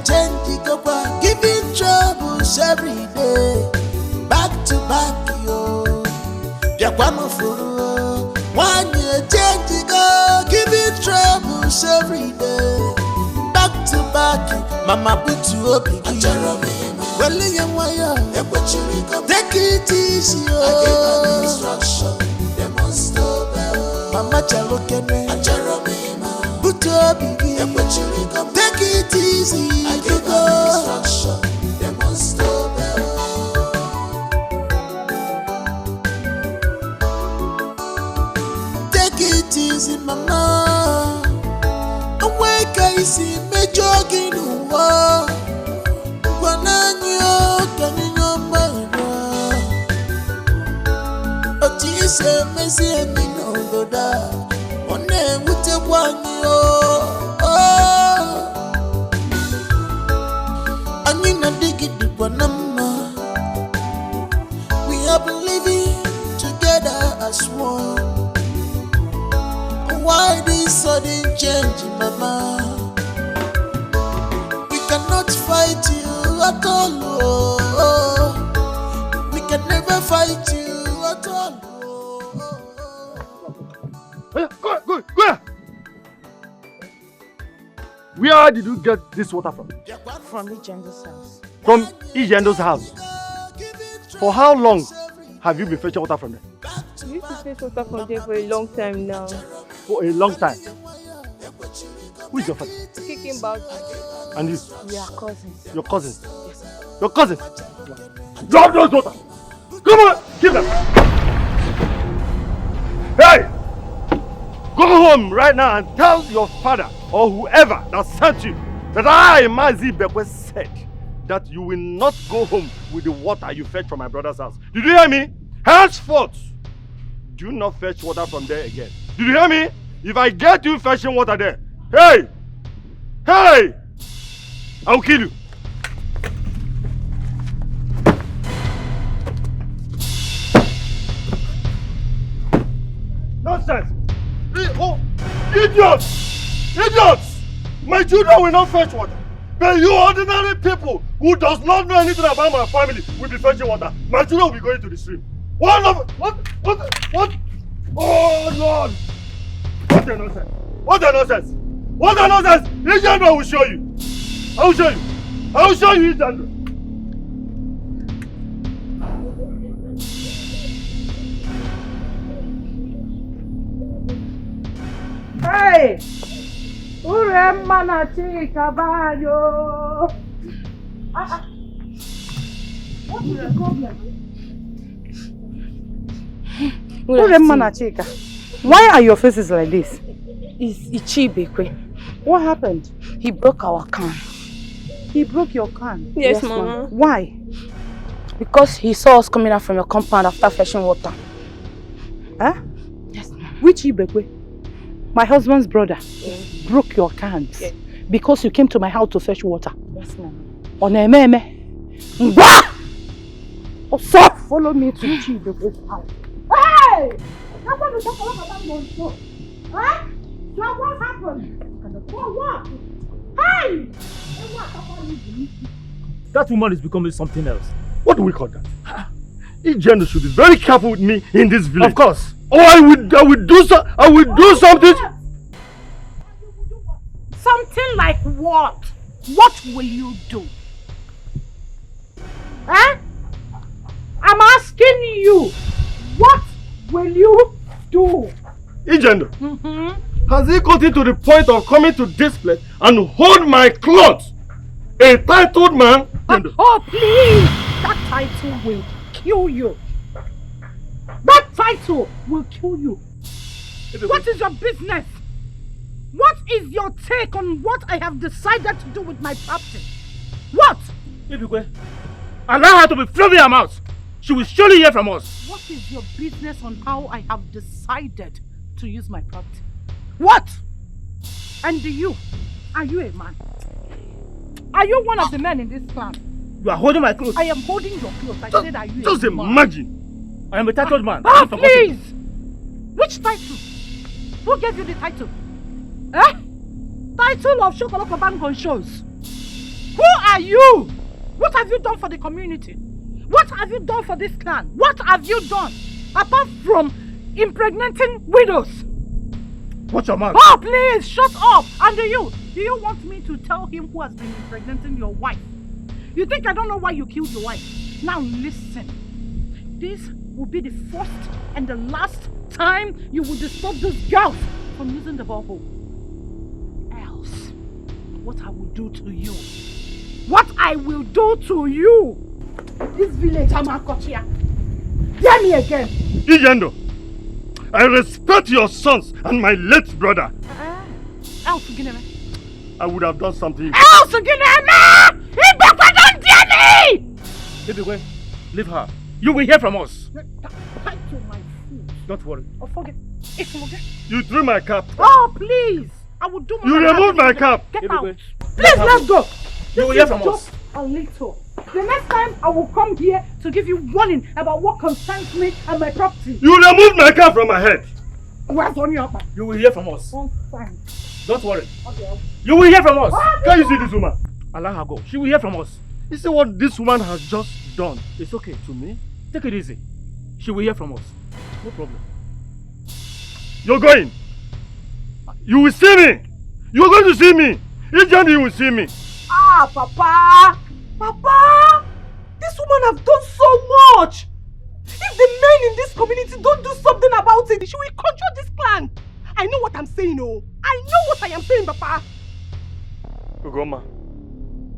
change go giving troubles every day. Back to back, yo. One year change go giving troubles every day. Back to back, mama put you up in well, take it easy, oh. I gave an instruction, they must stop. Mama Chalokene, put up in take it easy, I gave an instruction, they must stop. Take it easy, mama. Awake, I see me jogging, oh. Say Messi and me no go da. One day we take one yo. I mean I dig it deep one number. We have been living together as one. Why this sudden change, mama? We cannot fight you at all. Oh. We can never fight you at all. Go! Where did you get this water from? From Ijendo's house. From Ijendo's house? For how long have you been fetching water from there? We used to fetch water from there for a long time now. For a long time? Who is your father? Kicking back. And you? We are cousins. Your cousins? Yes. Your cousins? Drop those water! Come on! Give them! Hey! Go home right now and tell your father or whoever that sent you that I, Mazi Bekwe, said that you will not go home with the water you fetch from my brother's house. Did you hear me? Henceforth, do not fetch water from there again. Did you hear me? If I get you fetching water there, hey! I will kill you. Nonsense! Oh, idiots! My children will not fetch water. But you ordinary people who does not know anything about my family will be fetching water. My children will be going to the stream. What? Oh Lord! What a nonsense! Ijandra, I will show you. I will show you, Ijandra. Hey! Uremma na chika bayo. What is the problem? Uremma na chika. Why are your faces like this? It's Ichibekwe. What happened? He broke our can. He broke your can? Yes, Mama. Why? Because he saw us coming out from your compound after fetching water. Huh? Yes, Mama. Which Ibekwe? My husband's brother broke your cans because you came to my house to fetch water. Yes, Mama. Onememe. So follow me to Chibekwe's house. Hey! How come you talk about that monster? Huh? So what happened? What? Hey! That woman is becoming something else. What do we call that? Ijandra should be very careful with me in this village. Of course. Oh, I will do something. Something like what? What will you do? Huh? I'm asking you. What will you do? Ijandra, has he gotten to the point of coming to this place and hold my clothes? A titled man? Oh, please! That title will kill you. That title will kill you. What is your business? What is your take on what I have decided to do with my property? What? Ibigwe, allow her to be fluffing her mouth. She will surely hear from us. What is your business on how I have decided to use my property? What? And you? Are you a man? Are you one of the men in this clan? You are holding my clothes. I am holding your clothes. I said, are you just a man? Imagine. I am a titled man. Ah, please! Which title? Who gave you the title? Eh? Title of Shokoloko Bangon shows. Who are you? What have you done for the community? What have you done for this clan? What have you done? Apart from impregnating widows. Watch your mouth. Oh, please, shut up. And do you want me to tell him who has been impregnating your wife? You think I don't know why you killed your wife? Now listen. This will be the first and the last time you will disturb those girls from using the borehole. Else, what I will do to you. What I will do to you. This village, Amakochia. Hear me again. Ijendo, I respect your sons and my late brother. I would have done something. Don't dare me! Leave her. You will hear from us. Tied to my foot. Don't worry. Oh, forget. You threw my cap. Oh, please. I will do You removed my cap. Get out. Please, let's go. You will hear from us. A little. The next time I will come here to give you warning about what concerns me and my property. You removed my cap from my head. Where's on your back? You will hear from us. Oh, fine. Don't worry. Okay. You will hear from us. Can you see this woman? Allow her go. She will hear from us. You see what this woman has just done? It's okay to me. Take it easy. She will hear from us. No problem. You're going. You will see me. You're going to see me. Ijendo, you will see me. Ah, Papa! Papa! This woman has done so much! If the men in this community don't do something about it, she will control this clan! I know what I'm saying, oh! I know what I am saying, Papa! Ugoma,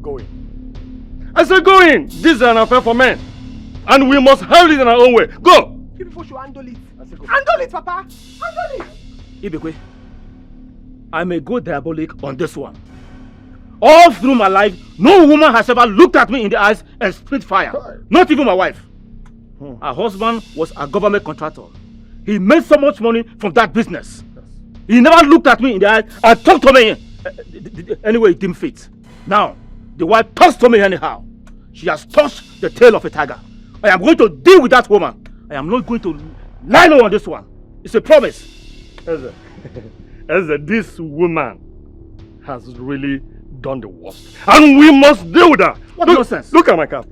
go in. I said go in! This is an affair for men. And we must handle it in our own way. Go! You people should handle it. Go. Handle it, Papa! Handle it! Ibekwe, I may go diabolic on this one. All through my life, no woman has ever looked at me in the eyes and spit fire. Not even my wife. Her husband was a government contractor. He made so much money from that business. He never looked at me in the eyes and talked to me. Anyway, it didn't fit. Now, the wife talks to me anyhow. She has touched the tail of a tiger. I am going to deal with that woman. I am not going to lie low on this one. It's a promise. Eze, this woman has really done the worst. And we must deal with her. What nonsense? Look at my cap.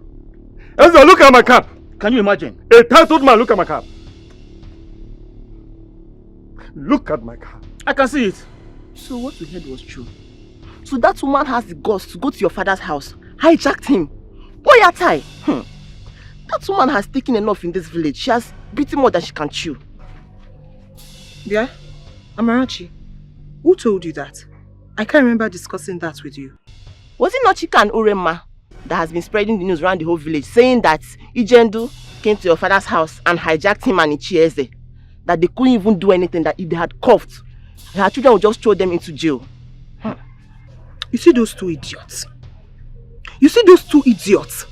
Eze, look at my cap. Can you imagine? A titled man, look at my cap. Look at my cap. I can see it. So what we heard was true. So that woman has the guts to go to your father's house, hijacked him. Oyatai! That woman has taken enough in this village. She has beaten more than she can chew. Yeah? Amarachi, who told you that? I can't remember discussing that with you. Was it not Chika and Urema that has been spreading the news around the whole village, saying that Ijendo came to your father's house and hijacked him and Ichieze? That they couldn't even do anything, that if they had coughed, her children would just throw them into jail. You see those two idiots? You see those two idiots?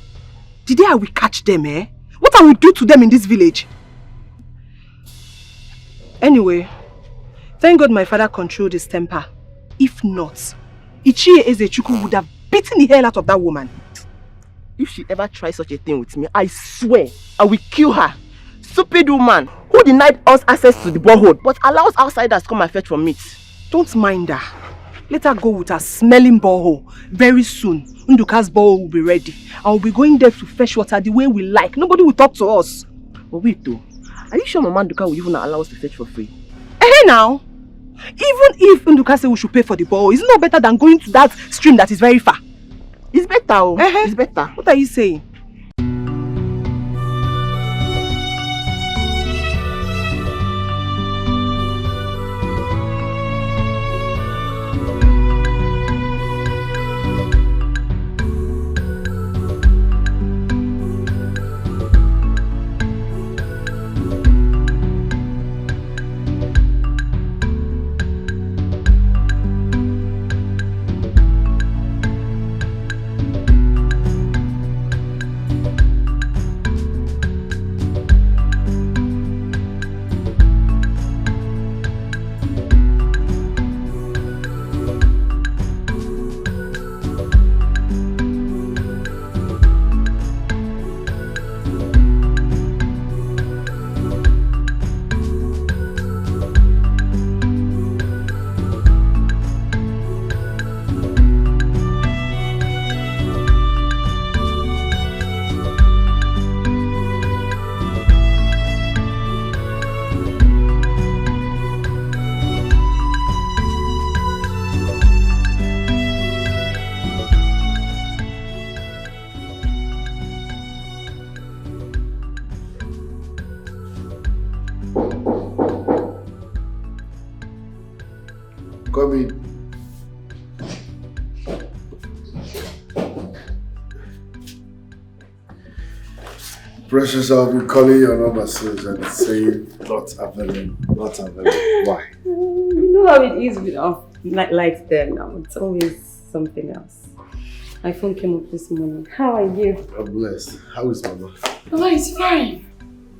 The day I will catch them, eh? What I will do to them in this village? Anyway, thank God my father controlled his temper. If not, Ichie Ezechuku would have beaten the hell out of that woman. If she ever tries such a thing with me, I swear I will kill her. Stupid woman who denied us access to the borehole but allows outsiders to come and fetch from it. Don't mind her. Let her go with her smelling borehole. Very soon, Nduka's borehole will be ready. I will be going there to fetch water the way we like. Nobody will talk to us. But wait though, are you sure Mama Nduka will even allow us to fetch for free? Hey now! Even if Nduka says we should pay for the borehole, it's not better than going to that stream that is very far. It's better, oh. It's better. What are you saying? Precious, I'll be calling your number soon and saying not available, not available. Why? You know how it is with lights there now. It's always something else. My phone came up this morning. How are you? I'm blessed. How is Mama? Mama is fine.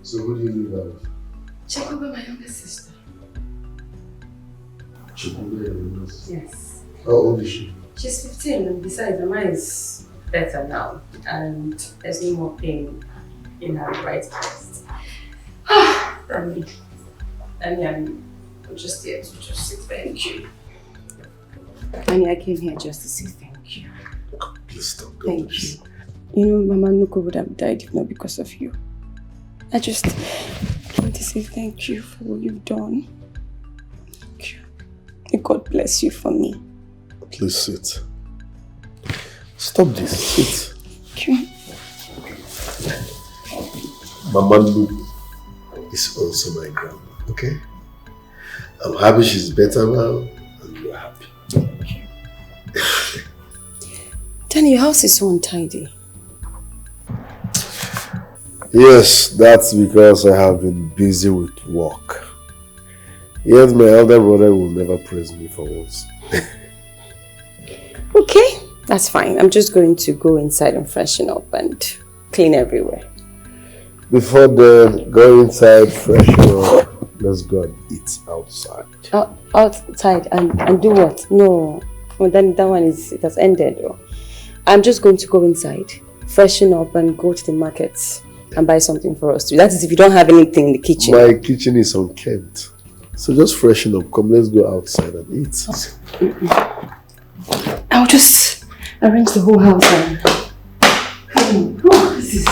So who do you live with? Check over my younger sister. Yes. How old is she? She's 15 and besides, Mama is better now and there's no more pain in her right breast. I'm just here to just say thank you. Annie, I came here just to say thank you. Please stop. Thank you. You know, Mama Nuko would have died if not because of you. I just came to say thank you for what you've done. Thank you. May God bless you for me. Please sit. Stop this. Sit. Thank you. Mama Lu is also my grandma, okay? I'm happy she's better now and you're happy. Danny, your house is so untidy. Yes, that's because I have been busy with work. Yet my elder brother will never praise me for once. Okay, that's fine. I'm just going to go inside and freshen up and clean everywhere. Before then, go inside, freshen up. Let's go and eat outside. Outside and do what? No, well, then that one it has ended. I'm just going to go inside, freshen up and go to the market and buy something for us to. That is if you don't have anything in the kitchen. My kitchen is unkempt. So just freshen up. Come, let's go outside and eat. I'll just arrange the whole house and... this is...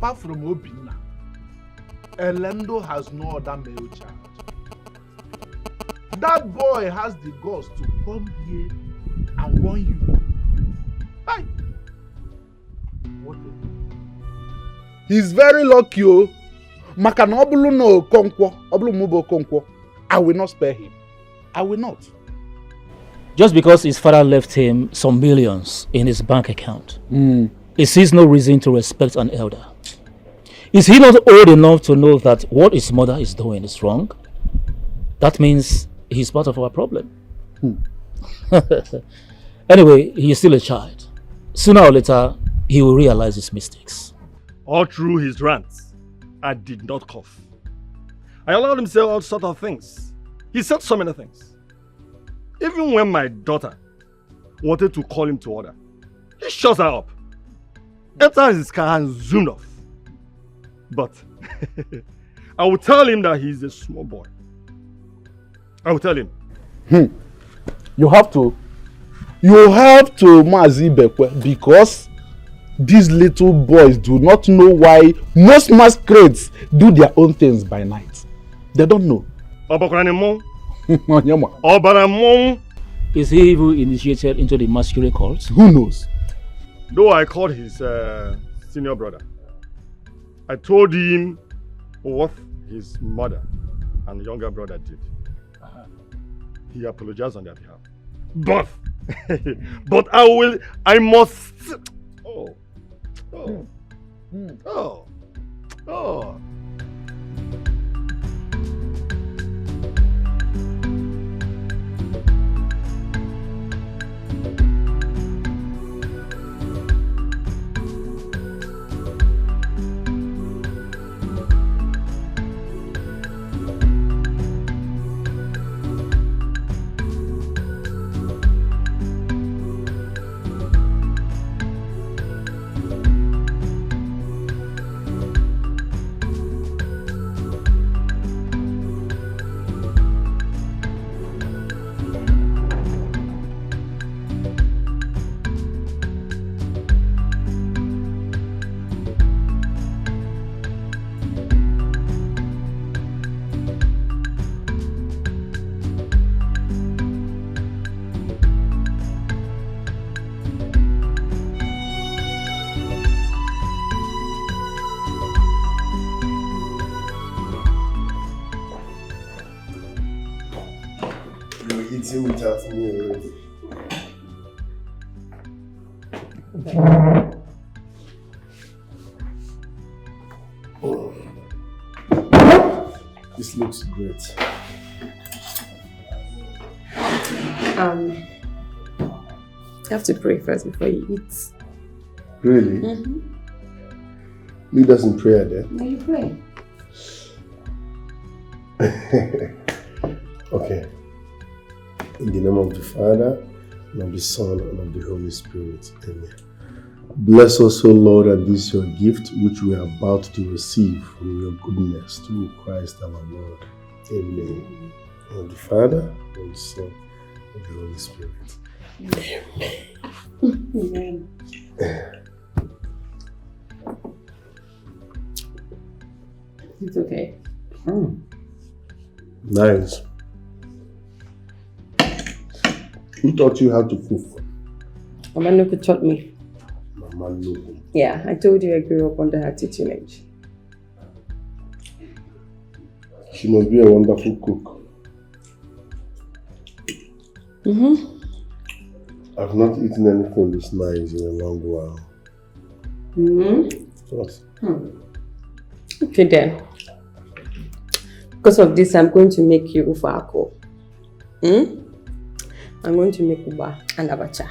apart from Obina, Elendo has no other male child. That boy has the guts to come here and warn you. Hey! What He's very lucky, oh. Makana obulu no konkwo, obulu mubo konkwo. I will not spare him. I will not. Just because his father left him some millions in his bank account, he sees no reason to respect an elder. Is he not old enough to know that what his mother is doing is wrong? That means he's part of our problem. Anyway, he is still a child. Sooner or later, he will realize his mistakes. All through his rants, I did not cough. I allowed him to say all sorts of things. He said so many things. Even when my daughter wanted to call him to order, he shuts her up, enters his car and zoomed off. But I will tell him that he's a small boy. I will tell him. You have to Mazi Bekwe, because these little boys do not know why most masquerades do their own things by night. They don't know. Is he even initiated into the masquerade cult? Who knows? Though I called his senior brother, I told him what his mother and younger brother did. He apologized on their behalf. But I must. Oh. Without me already. This looks great. You have to pray first before you eat. Really? Lead us in prayer then. No, you pray. Okay. In the name of the Father, and of the Son, and of the Holy Spirit. Amen. Bless us, O Lord, and this your gift, which we are about to receive from your goodness through Christ our Lord. Amen. And the Father, and the Son, and the Holy Spirit. Amen. It's okay. Nice. Who taught you how to cook? Mama Nuku taught me. Mama Nuku. Yeah, I told you I grew up under her tutelage. She must be a wonderful cook. I've not eaten anything this nice in a long while. What? Okay then. Because of this, I'm going to make you ufako. I'm going to make uba and abacha.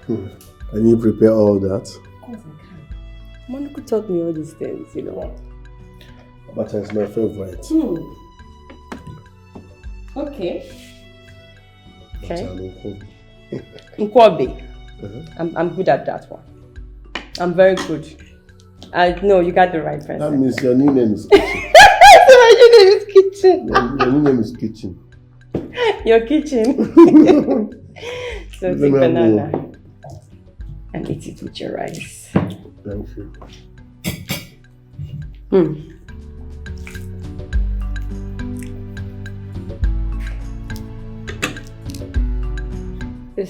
Can you prepare all that? Of course I can. Monica taught me all these things, you know. Abacha is my favorite. Okay. Okay. Nkwobi. I'm good at that one. I'm very good. No, you got the right person. That means your new name is Kitchen. My new name is Kitchen. Your new name is Kitchen. Your kitchen. So take banana and eat it with your rice. Thank you. This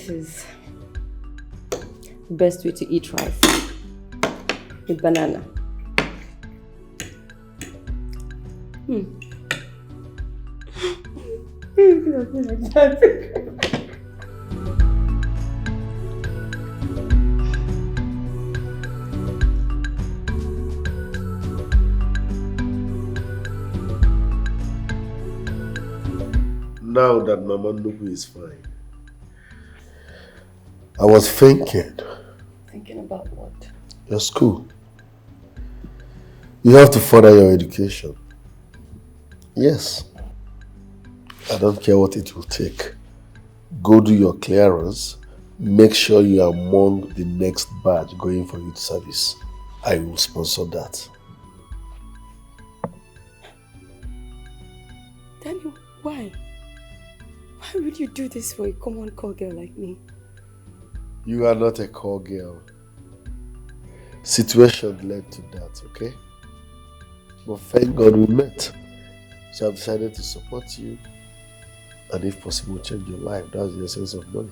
is the best way to eat rice with banana. Now that Mama Nuku is fine, I was thinking. Thinking about what? Your school. You have to further your education. Yes. I don't care what it will take. Go do your clearance. Make sure you are among the next batch going for youth service. I will sponsor that. Daniel, why? Why would you do this for a common call girl like me? You are not a call girl. Situation led to that, okay? But thank God we met. So I've decided to support you and if possible change your life. That's the essence of money.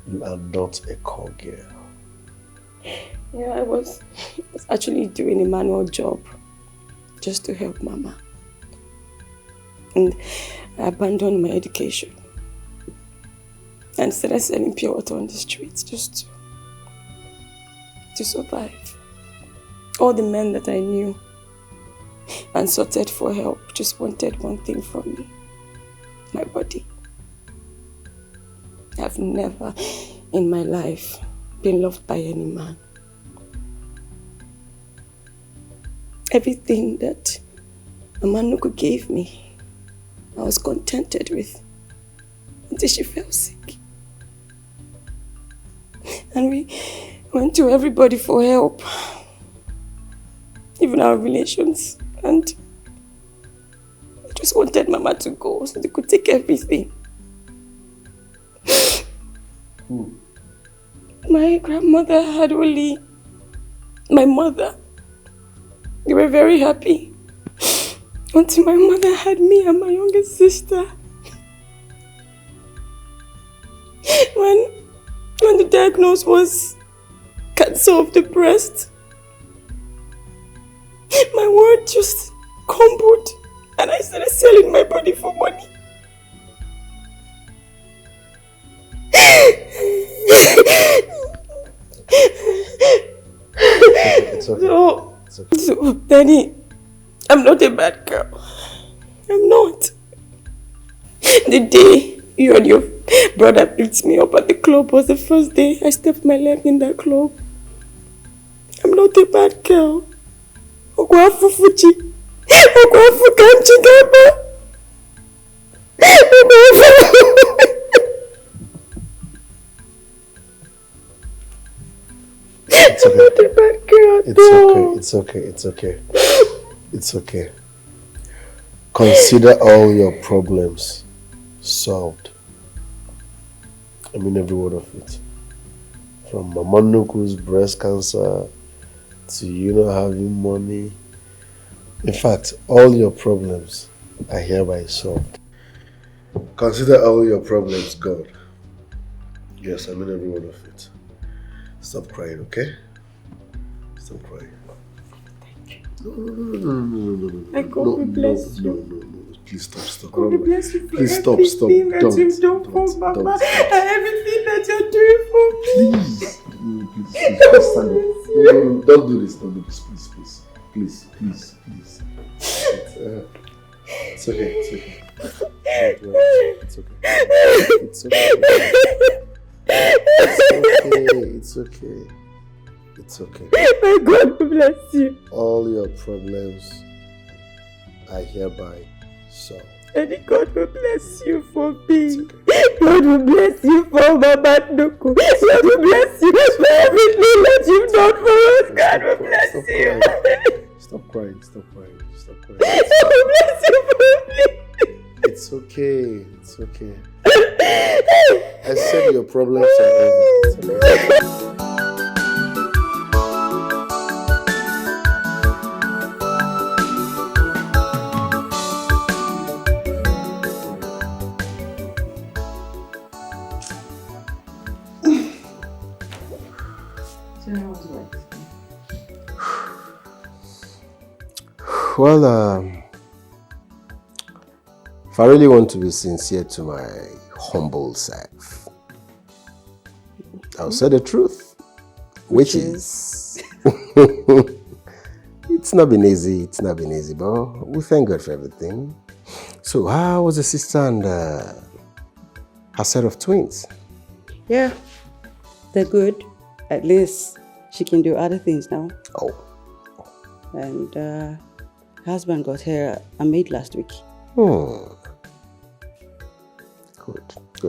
You are not a call girl. Yeah, I was actually doing a manual job just to help Mama. And I abandoned my education and started selling pure water on the streets just to survive. All the men that I knew and sorted for help just wanted one thing from me: my body. I've never in my life been loved by any man. Everything that Mama Nuku gave me, I was contented with until she fell sick. And we went to everybody for help, even our relations, and I just wanted Mama to go so they could take everything. Who? My grandmother had only my mother. They were very happy until my mother had me and my younger sister. When the diagnosis was cancer of the breast, my world just crumbled and I started selling my body for money. It's okay. So, Danny, I'm not a bad girl. I'm not. The day you and your brother picked me up at the club was the first day I stepped my leg in that club. I'm not a bad girl. It's okay. I'm not a bad girl. It's okay. Consider all your problems solved. I mean every word of it. From Mama Nuku's breast cancer to you not having money. In fact, all your problems are hereby solved. Consider all your problems gone. Yes, I mean every word of it. Stop crying, okay? Stop crying. No. God will bless you. No. Please stop. God will bless you for Please stop. everything that you've done for Mama and everything that you're doing for me. Please stand up. No, don't do this, please. It's okay. It's okay. May God bless you. All your problems are hereby solved. And God will bless you for me. God will bless you for Mama Nuku. God will bless you for everything that you've done for us. God will bless you. Stop crying. God will bless you for me. It's okay. I said your problems are over. Well, if I really want to be sincere to my humble self, I'll say the truth, which is it's not been easy, but we thank God for everything. So how was the sister and her set of twins? Yeah, they're good. At least she can do other things now. Oh. And her husband got her a maid last week. Good.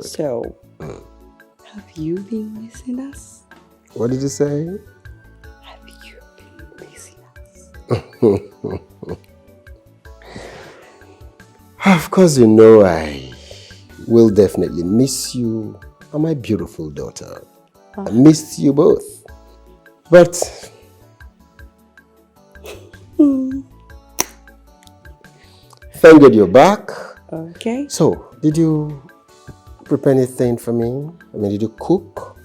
So, have you been missing us? What did you say? Have you been missing us? Of course, you know I will definitely miss you and my beautiful daughter. I missed you both. But thank God you're back. Okay. So, did you prepare anything for me? I mean, did you cook?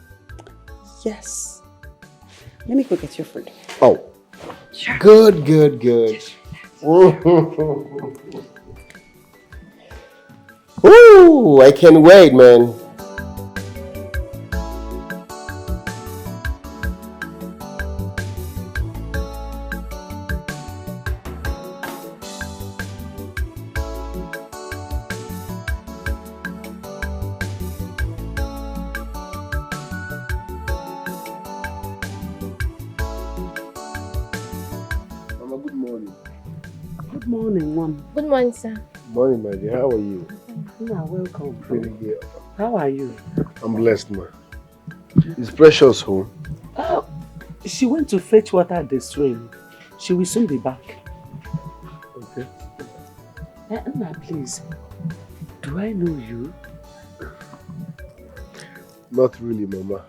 Yes. Let me go get your food. Oh. Sure. Good. Ooh, I can't wait, man. Good morning, sir. Morning, my dear. How are you? You are welcome. Pretty good. How are you? I'm blessed, ma. Is Precious home? Oh, she went to fetch water at the stream. She will soon be back. Okay. Anna, please. Do I know you? Not really, Mama.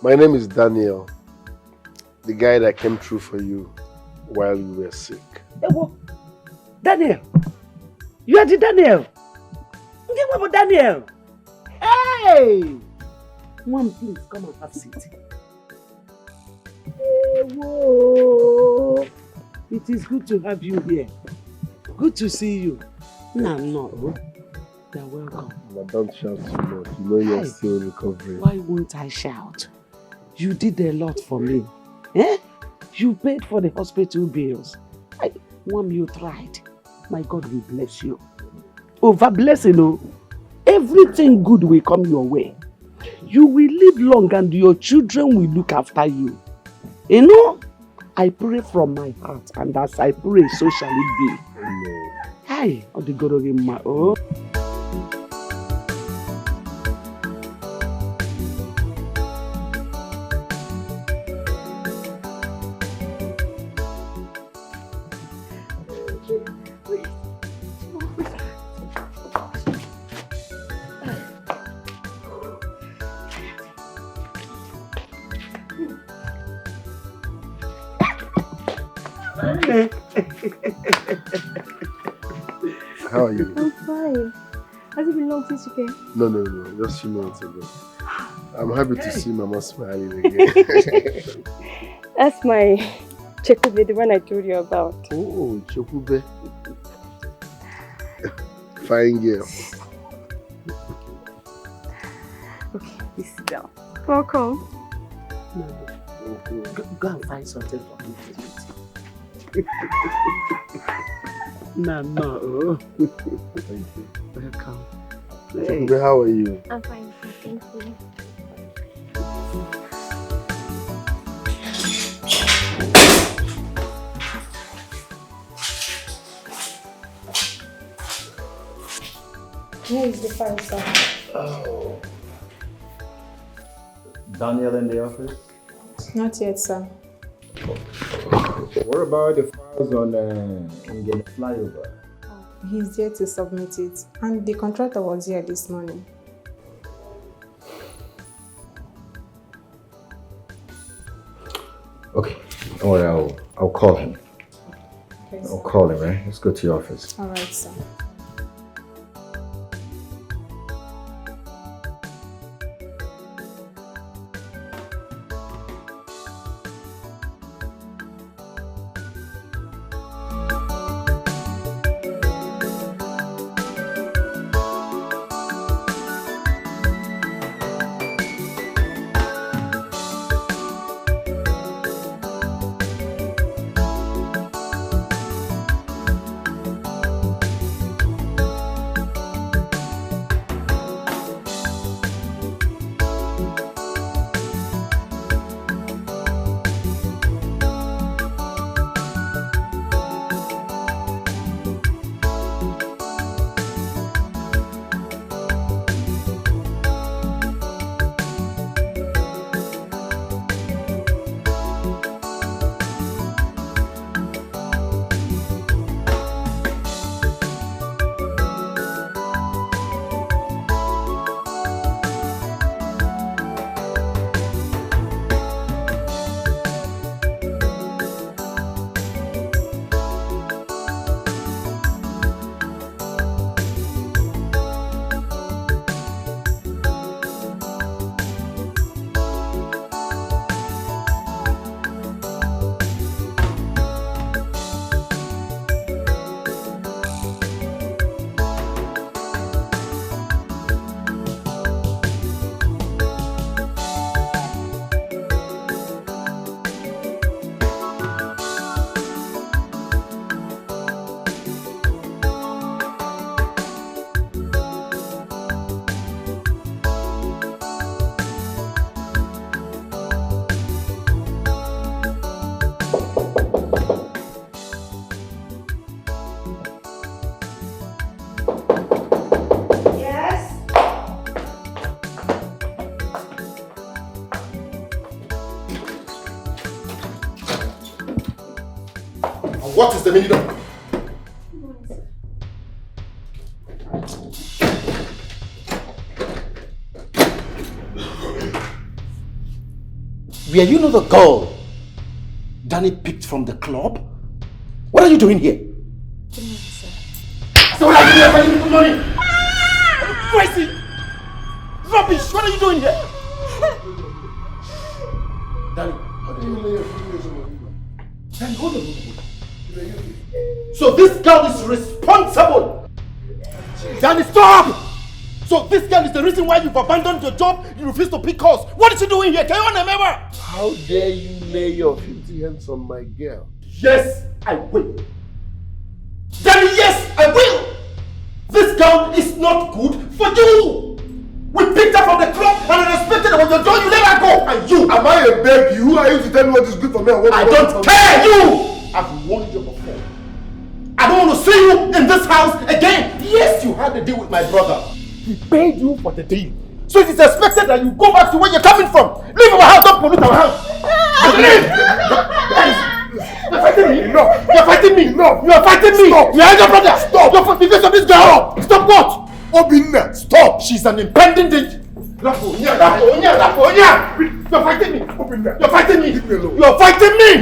My name is Daniel. The guy that came through for you while you were sick. Daniel! You are the Daniel! Daniel! Hey! Mom, please come and have a seat. Hey, whoa! It is good to have you here. Good to see you. No. You're welcome. But don't shout too much. You know you're still recovering. Why won't I shout? You did a lot for me. Eh? You paid for the hospital bills. Mom, you tried. My God will bless you. Over blessing, oh, everything good will come your way. You will live long and your children will look after you. You know, I pray from my heart, and as I pray, so shall it be. Amen. Hi, oh. How are you? I'm fine. Has it been long since you came? No. Just a few minutes ago. I'm happy to see Mama smiling again. That's my Chekube, the one I told you about. Oh, Chekube. Fine girl. Okay, please sit down. Welcome. Go and find something for me to eat. No. Thank you. Welcome. Chekube, how are you? I'm fine, thank you. Here is the file, sir. Oh. Daniel in the office? Not yet, sir. What about the files on the flyover? He's there to submit it, and the contractor was here this morning. Okay, don't worry, I'll call him. Okay, I'll call him, right? Let's go to your office. All right, sir. What is the meaning of... Were you not the girl Danny picked from the club? What are you doing here? Good morning, sir. So what are you doing here? Good morning. Crazy! Rubbish! What are you doing here? Danny, hold on. So this girl is responsible. Danny, stop! So this girl is the reason why you've abandoned your job, you refuse to pick calls. What is she doing here? Can you remember? How dare you lay your filthy hands on my girl? Yes, I will. Danny, yes, I will. This girl is not good for you. We picked her from the club and I respected her. When you're done, you let her go. And you. Am I a baby? Who are you to tell me what is good for me and what I don't care, you! I've warned you before. I don't want to see you in this house again. Yes, you had a deal with my brother. He paid you for the deal. So it is expected that you go back to where you're coming from. Leave our house, don't pollute our house. Leave! You're fighting me? No. You're fighting me? No. You're fighting me? Stop. You're your brother. Stop. You're fighting because of this girl. Stop what? Obinna, stop. She's an impending danger. You're fighting me. You're fighting me. You're fighting me.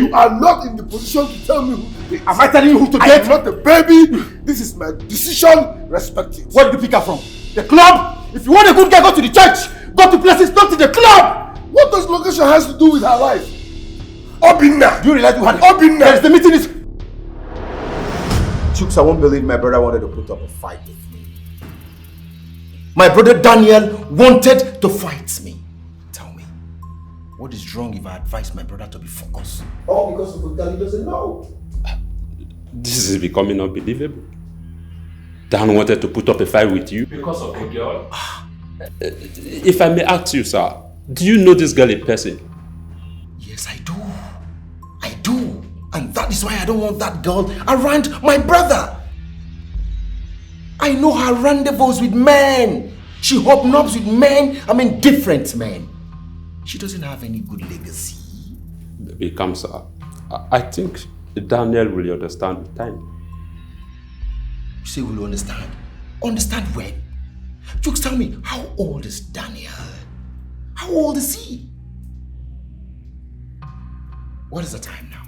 You are not in the position to tell me who to date. Am I telling you who to date? I'm not a baby. This is my decision. Respect it. Where did you pick her from? The club? If you want a good guy, go to the church. Go to places, not to the club. What does location has to do with her life? Obinna. Do you realize you had Obinna? Yes, the meeting is... Chooks, I won't believe my brother wanted to put up a fight with me. My brother Daniel wanted to fight me. Tell me, what is wrong if I advise my brother to be focused? All because of what he doesn't know. This is becoming unbelievable. Dan wanted to put up a fight with you Because of the girl? If I may ask you, sir, do you know this girl in person? Yes, I do. I do. And that is why I don't want that girl around my brother. I know her rendezvous with men. She hobnobs with men, different men. She doesn't have any good legacy. Become, sir. I think Daniel will understand with time. You say will understand? Understand when? Jukes, tell me, how old is Daniel? How old is he? What is the time now?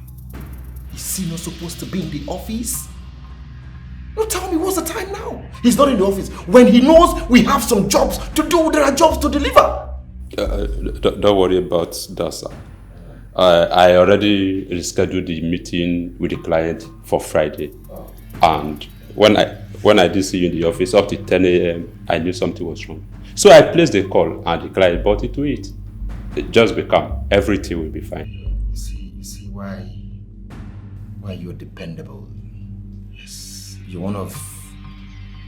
Is he not supposed to be in the office? No, tell me, what's the time now? He's not in the office. When he knows we have some jobs to do, there are jobs to deliver. Don't worry about that, sir. I already rescheduled the meeting with the client for Friday. And when I did see you in the office up to 10 a.m., I knew something was wrong. So I placed the call and the client bought into it. Just become, everything will be fine. You see why you're dependable. Yes, you're one of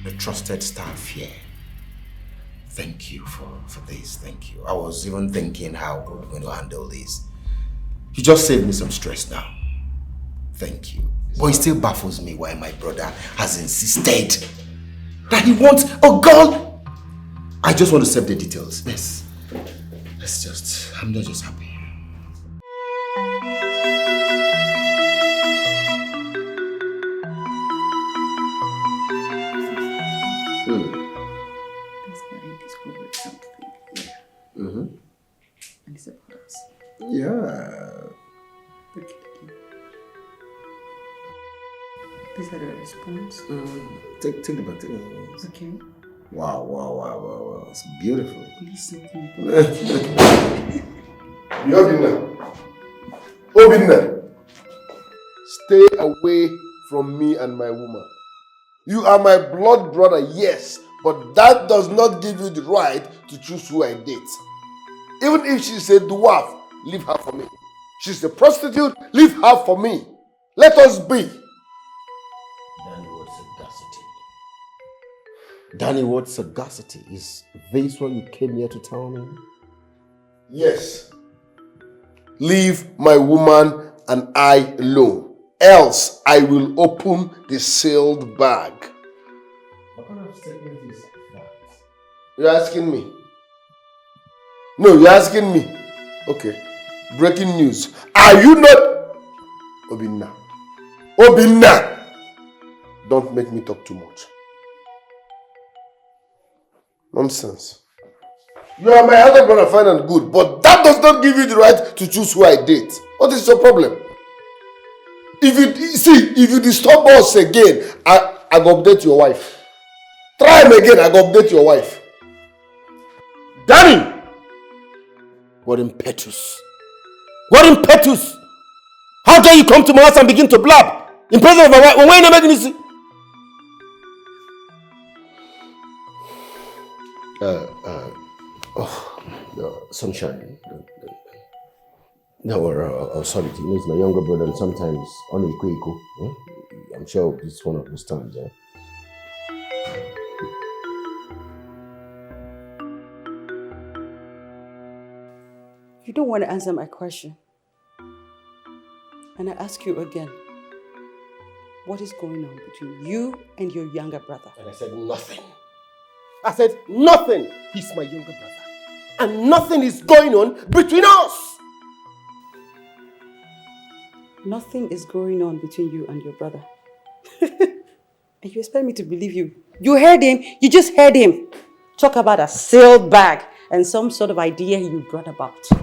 the trusted staff here. Thank you for this, thank you. I was even thinking how we're going to handle this. You just saved me some stress now. Thank you. But it still baffles me why my brother has insisted that he wants a girl. I just want to save the details. Yes. I'm not just happy. This guy discovered something here. Mm-hmm. And it's a purse. Yeah. Look at it. These are the response. Take the back. Take the back. Okay. Wow. It's beautiful. Please something. Obinna, stay away from me and my woman. You are my blood brother, yes, but that does not give you the right to choose who I date. Even if she's a dwarf, leave her for me. She's a prostitute, leave her for me. Let us be. Danny, what sagacity? Is this what you came here to tell me? Yes. Leave my woman and I alone. Else I will open the sealed bag. What kind of statement is that? You're asking me? No, you're asking me. Okay. Breaking news. Are you not... Obinna, Obinna! Don't make me talk too much. Nonsense. You are my elder brother, fine and good, but that does not give you the right to choose who I date. What is your problem? If you disturb us again, I go update your wife. Try him again, I go update your wife. Danny! What impetus? What impetus? How dare you come to my house and begin to blab in presence of my wife? Why not making this? Sunshine. No, sorry, you know, it's my younger brother, and sometimes Onny. I'm sure this one understands. Yeah? You don't want to answer my question. And I ask you again, what is going on between you and your younger brother? And I said nothing. I said nothing. He's my younger brother. And nothing is going on between us. Nothing is going on between you and your brother. And you expect me to believe you? You heard him. You just heard him. Talk about a sealed bag and some sort of idea you brought about. How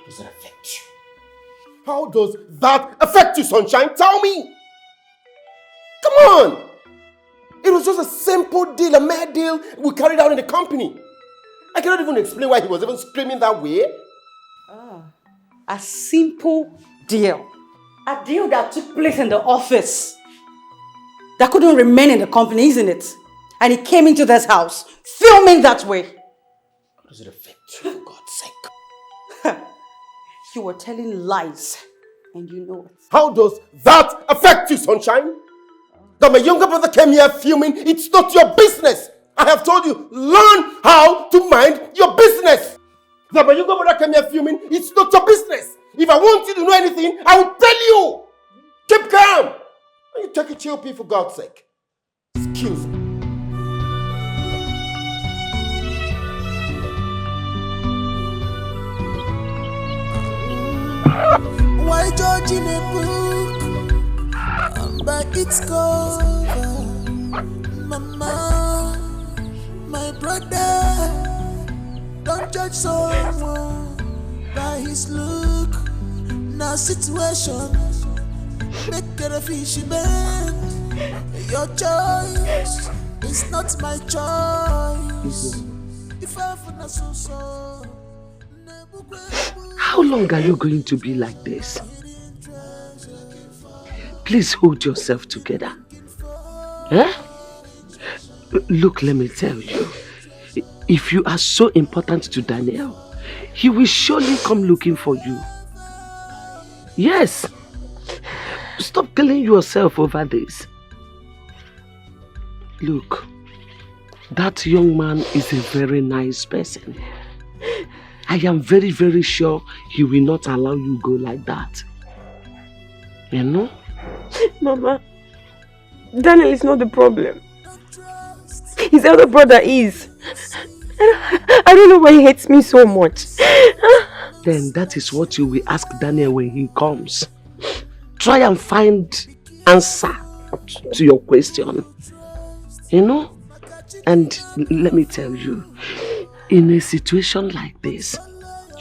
does that affect you? How does that affect you, Sunshine? Tell me. Come on. It was just a simple deal, a mere deal we carried out in the company. I cannot even explain why he was even screaming that way. A simple deal. A deal that took place in the office. That couldn't remain in the company, isn't it? And he came into this house, filming that way. How does it affect you, for God's sake? You were telling lies, and you know it. How does that affect you, Sunshine? That my younger brother came here filming, it's not your business. I have told you, learn how to mind your business. That my younger brother came here filming, it's not your business. If I want you to know anything, I will tell you. Keep calm. And you take a chill pill, for God's sake. Excuse me. Why judge in a book by its cover? Mama, my brother, don't judge someone by his look. Now situation make it a fishy bend. Your choice is not my choice. If I find so. How long are you going to be like this? Please hold yourself together. Eh? Look, let me tell you. If you are so important to Daniel, he will surely come looking for you. Yes. Stop killing yourself over this. Look, that young man is a very nice person. I am very, very sure he will not allow you go like that. You know? Mama, Daniel is not the problem. His elder brother is. I don't know why he hates me so much. Then that is what you will ask Daniel when he comes. Try and find answer to your question. You know? And let me tell you, in a situation like this,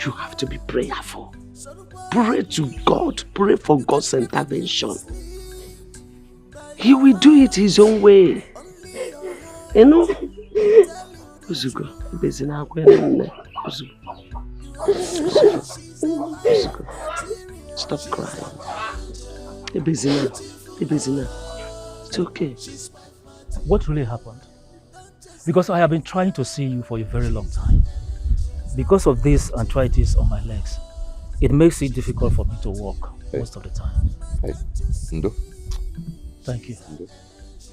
you have to be prayerful. Pray to God. Pray for God's intervention. He will do it his own way. You know? Uzugo, stop crying. It's okay. What really happened? Because I have been trying to see you for a very long time. Because of this arthritis on my legs, it makes it difficult for me to walk most of the time. Hey, Ndo. Thank you. Ndo.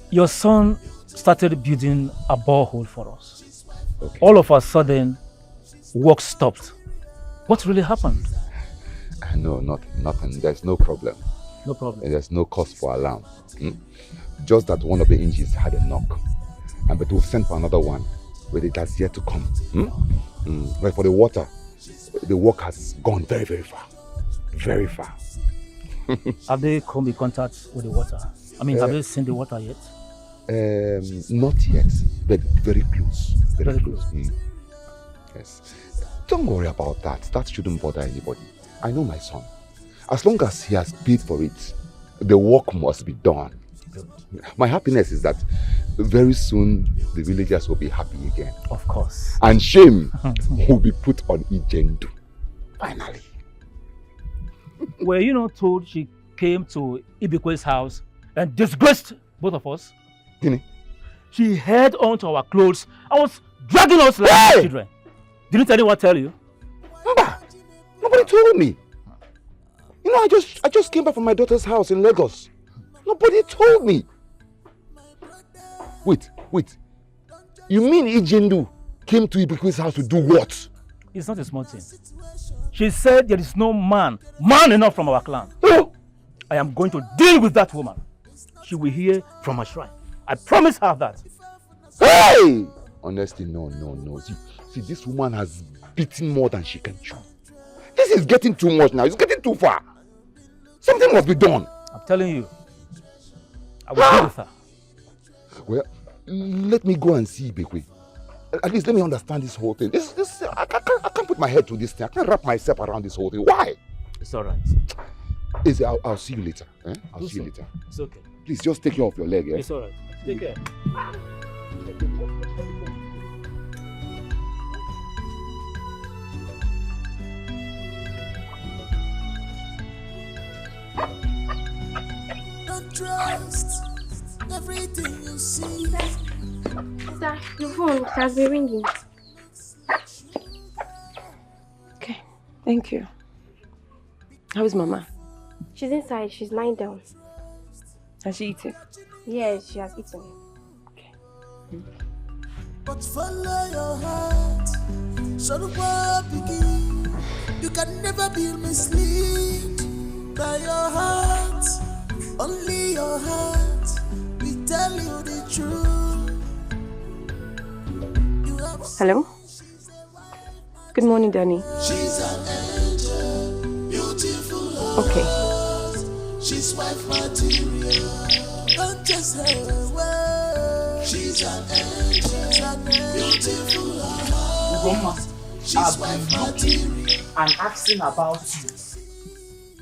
Your son started building a borehole for us. Okay. All of a sudden, work stopped. What really happened? No, nothing. There's no problem. No problem. There's no cause for alarm. Just that one of the engines had a knock. But we'll send for another one, but it has yet to come. But for the water, the work has gone very, very far. Very far. Have they come in contact with the water? I mean, have they seen the water yet? Not yet, but very close. Very close. Yes. Don't worry about that. That shouldn't bother anybody. I know my son. As long as he has paid for it, the work must be done. Good. My happiness is that very soon the villagers will be happy again. Of course. And shame will be put on Ijendu. Finally. Were you not told she came to Ibikwe's house and disgraced both of us? Guinea. She held on to our clothes and was dragging us like children. Didn't anyone tell you? Nobody told me. You know, I just came back from my daughter's house in Lagos. Nobody told me. Wait. You mean Ijendu came to Ibikwe's house to do what? It's not a small thing. She said there is no man enough from our clan. I am going to deal with that woman. She will hear from her shrine. I promise her that. Hey! Honestly, no. See, this woman has beaten more than she can chew. This is getting too much now. It's getting too far. Something must be done. I'm telling you. I will deal with her. Well, let me go and see Ibekwe. At least let me understand this whole thing. I can't put my head through this thing. I can't wrap myself around this whole thing. Why? It's all right. I'll see you later. I'll see you later. It's okay. Please just take care of your leg. It's all right. Take care. Don't trust everything you see. Sister, your phone has been ringing. Okay, thank you. How is Mama? She's inside. She's lying down. Has she eaten? Yes, she has eaten. Okay. But follow your heart. So the world begin. You can never be misled by your heart. Only your heart will tell you the truth. Hello? Good morning, Danny. She's an angel, beautiful. Okay. She's wife material. Don't just her away. She's an angel, beautiful. Grandma, She's wife material. and asking about you.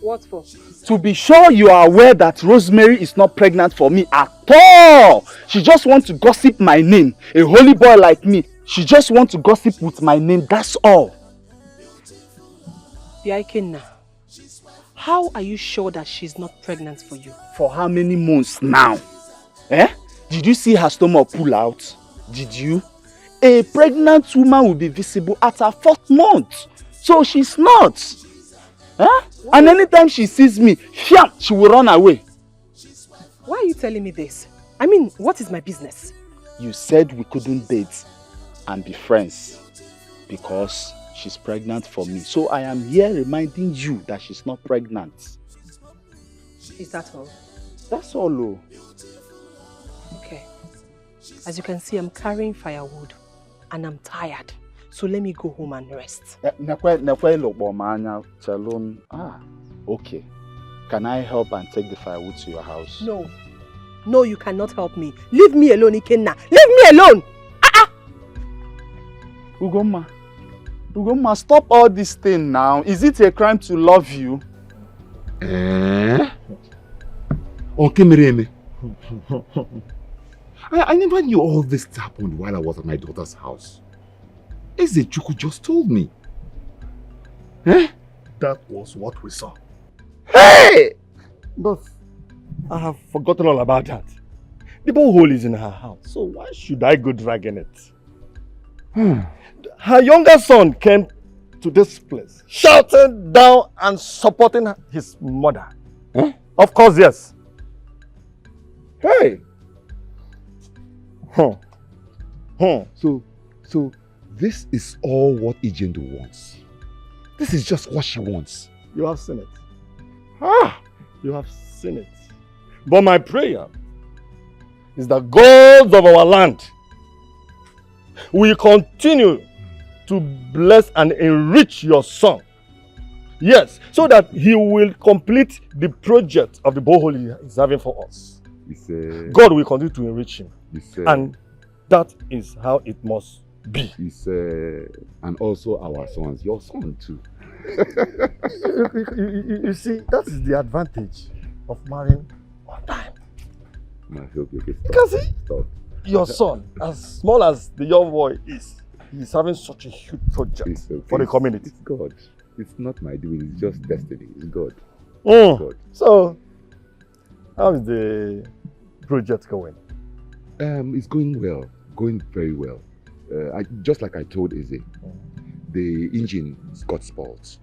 What for? To be sure you are aware that Rosemary is not pregnant for me at all. She just wants to gossip my name. A holy boy like me, she just wants to gossip with my name, that's all. Biakenna, how are you sure that she's not pregnant for you? For how many months now? Did you see her stomach pull out? Did you? A pregnant woman will be visible at her 4th month. So she's not. And anytime she sees me, she will run away. Why are you telling me this? I mean, what is my business? You said we couldn't date and be friends because she's pregnant for me. So I am here reminding you that she's not pregnant. Is that all? That's all. Oh. Okay. As you can see, I'm carrying firewood and I'm tired. So let me go home and rest. Okay. Can I help and take the firewood to your house? No. No, you cannot help me. Leave me alone, Ikenna. Leave me alone! Ugoma, stop all this thing now. Is it a crime to love you? Okay, Mireme. I never knew all this happened while I was at my daughter's house. Ezechuku just told me. That was what we saw. Hey! But I have forgotten all about that. The borehole is in her house, so why should I go dragging it? Her younger son came to this place, shouting down and supporting his mother. Of course, yes. Hey! So this is all what Ijendu wants. This is just what she wants. You have seen it. You have seen it. But my prayer is that gods of our land will continue to bless and enrich your son Yes, so that he will complete the project of the borehole he is having for us. God will continue to enrich him. And that is how it must be. And also our sons, your son too. You see, that is the advantage of marrying on time. Because your son, as small as the young boy is, he is having such a huge project for the community. It's God. It's not my doing, it's just destiny. It's God. God. So, how is the project going? It's going well. Going very well. Just like I told Izzy, the engine got spoiled.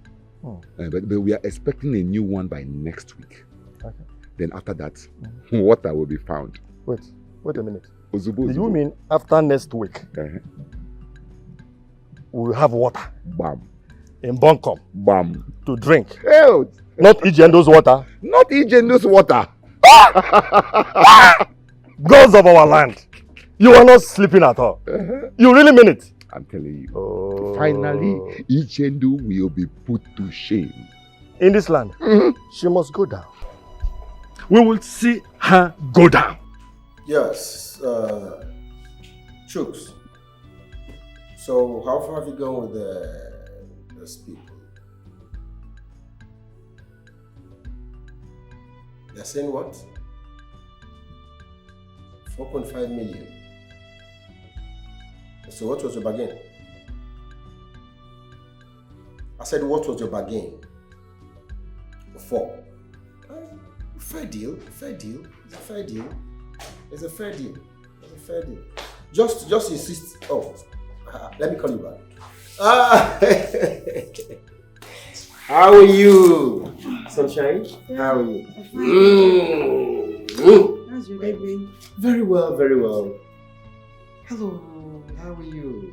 But we are expecting a new one by next week. Okay. Then after that, water will be found. Wait a minute. Do you mean after next week, we will have water? Bam. In Bunkum. Bam. To drink? Hell. Not Ijendo's water? Not Ijendo's water. Gods of our land. You are not sleeping at all. You really mean it? I'm telling you. Finally, Ichendu will be put to shame. In this land, she must go down. We will see her go down. Yes, Chooks. So, how far have you gone with those people? They're saying what? 4.5 million. So what was your bargain? I said, what was your bargain? 4. Fair deal, fair deal. It's a fair deal. It's a fair deal. It's a fair deal. Just insist. Oh, let me call you back. How are you, Sunshine? How are you? How's your day been? Very well, very well. Hello, how are you?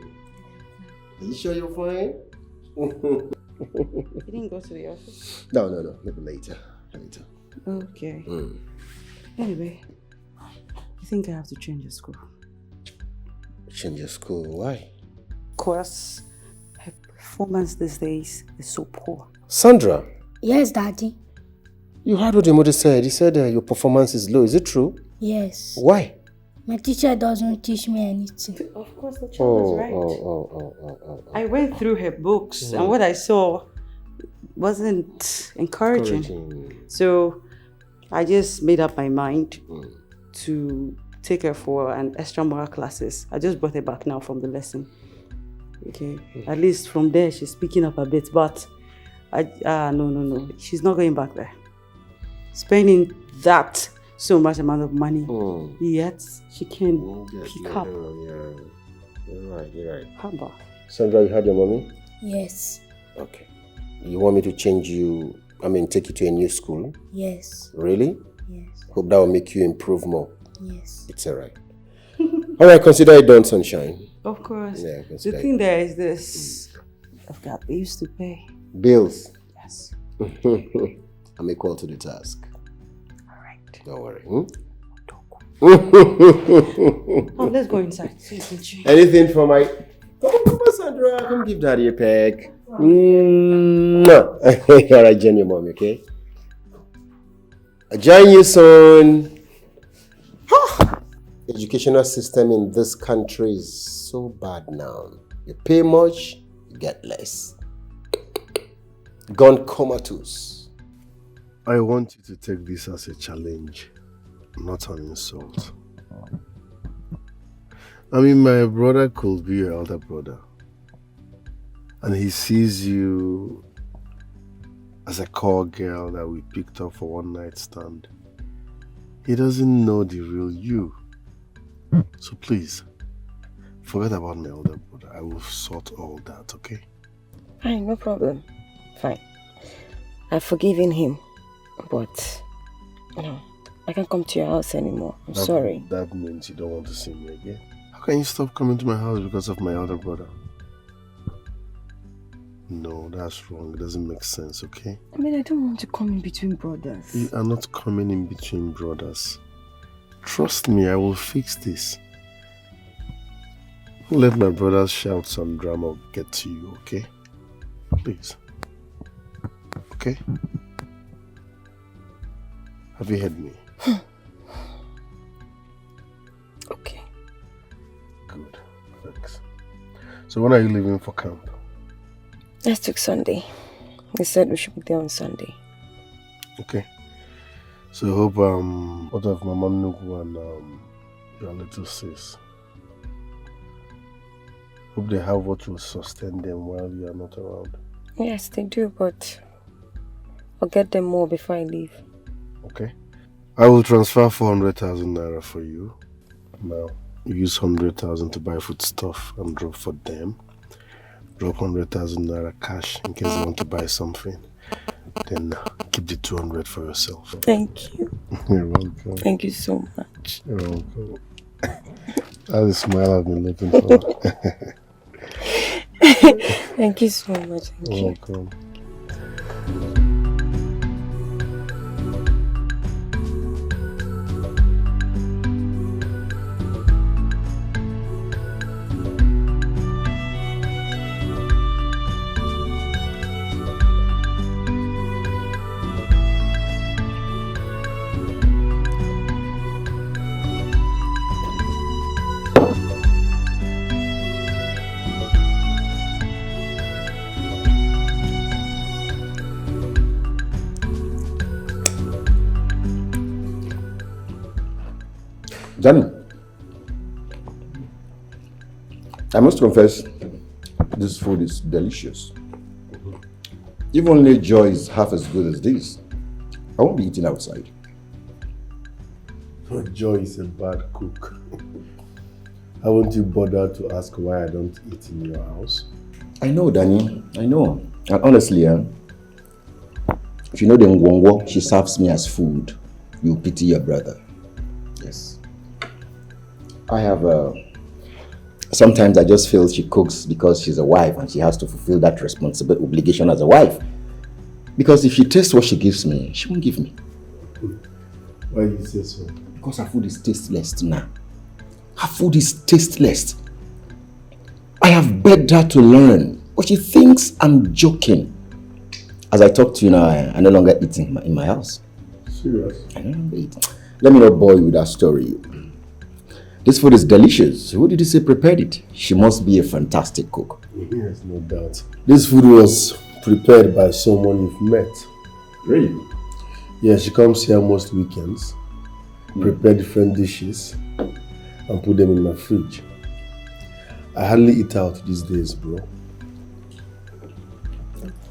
Are you sure you're fine? You didn't go to the office? No, maybe later. Okay. Anyway, I think I have to change your school. Change your school? Why? Because her performance these days is so poor. Sandra? Yes, Daddy. You heard what your mother said. He said your performance is low. Is it true? Yes. Why? My teacher doesn't teach me anything. Of course, the child is right. I went through her books and what I saw wasn't encouraging. So I just made up my mind to take her for an extramural classes. I just brought her back now from the lesson. Okay, at least from there she's picking up a bit, but no. She's not going back there. Spending that so much amount of money, yet she can't pick up. You're right. How about? Sandra, you heard your mommy? Yes. Okay. You want me to take you to a new school? Yes. Really? Yes. Hope that will make you improve more. Yes. It's alright. Alright, consider it done, Sunshine. Of course. Yeah, the thing there is this. I've got bills to pay. Bills? Yes. I'm equal to the task. Alright. Don't worry. Let's go inside. So you can change. Anything for my... Come on, Sandra. Come give Daddy a peck. Alright, join your mom, okay? I'll join you soon. Educational system in this country is so bad now. You pay much, you get less. Gone comatose. I want you to take this as a challenge, not an insult. My brother could be your elder brother. And he sees you as a call girl that we picked up for one night stand. He doesn't know the real you. So please, forget about my elder brother. I will sort all that, okay? Fine, no problem. Fine. I've forgiven him. But, I can't come to your house anymore. I'm sorry. That means you don't want to see me again? How can you stop coming to my house because of my elder brother? No, that's wrong. It doesn't make sense, okay? I don't want to come in between brothers. You are not coming in between brothers. Trust me, I will fix this. Don't let my brothers shout some drama get to you, okay? Please. okay? Have you heard me? Okay. Good, thanks. So when are you leaving for camp? Next week Sunday. They said we should be there on Sunday. Okay. So I hope both of Mama Nugu and your little sis, hope they have what will sustain them while you are not around. Yes, they do, but I'll get them more before I leave. Okay. I will transfer 400,000 naira for you. Now, you use 100,000 to buy food stuff and drop for them. Drop 100,000 naira cash in case you want to buy something. Then keep the 200 for yourself. Thank you. You're welcome. Thank you so much. You're welcome. That's the smile I've been looking for. Thank you so much. Thank You're you. welcome. Johnny, I must confess, this food is delicious. If only Joy is half as good as this, I won't be eating outside. Joy is a bad cook. Haven't you bothered to ask why I don't eat in your house? I know, Danny, I know. And honestly, if you know the ngwongwo she serves me as food, you pity your brother. Yes. I have sometimes I just feel she cooks because she's a wife and she has to fulfill that responsible obligation as a wife. Because if she tastes what she gives me, she won't give me. Why do you say so? Because her food is tasteless now. Her food is tasteless. I have begged her to learn, but she thinks I'm joking. As I talk to you now, I no longer eat in my house. Serious? I no longer eat. Let me not bore you with that story. This food is delicious. Who did you say prepared it? She must be a fantastic cook. Yes, no doubt. This food was prepared by someone you've met. Really? Yeah, she comes here most weekends, prepare different dishes, and put them in my fridge. I hardly eat out these days, bro.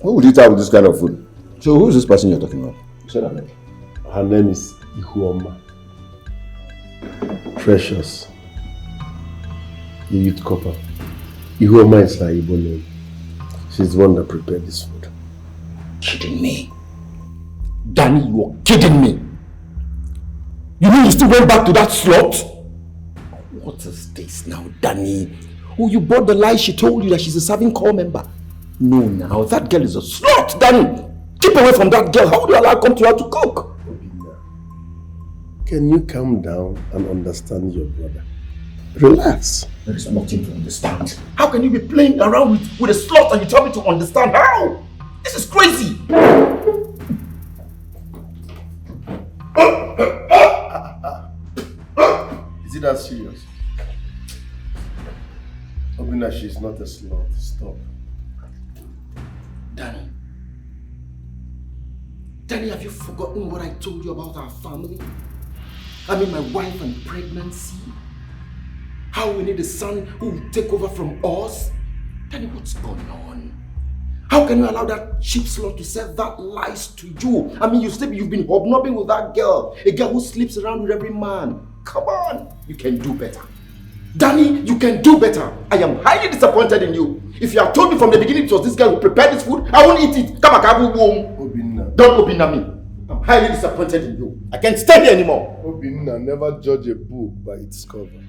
Who would eat out with this kind of food? So who is this person you're talking about? You said her name. Her name is Ihuoma. Precious. The youth copper. Ihuoma is her Igbo name. She's the one that prepared this food. Kidding me? Danny, you're kidding me! You mean you still went back to that slut? What is this now, Danny? Oh, you bought the lie she told you that she's a serving corps member. No, now, that girl is a slut, Danny! Keep away from that girl. How would you allow her come to her to cook? Can you calm down and understand your brother? Relax. There is nothing to understand. How can you be playing around with a slut and you tell me to understand? How? This is crazy! Is it that serious? Obina, she's not a slut. Stop. Danny, have you forgotten what I told you about our family? I mean, my wife and pregnancy? How we need a son who will take over from us? Danny, what's going on? How can you allow that cheap slut to sell that lies to you? I mean, you've been hobnobbing with that girl, a girl who sleeps around with every man. Come on, you can do better. Danny, you can do better. I am highly disappointed in you. If you had told me from the beginning it was this girl who prepared this food, I won't eat it. Come on, Obinna. Don't Obinna me. I'm highly disappointed in you. I can't stand here anymore. Obinna, never judge a book by its cover. There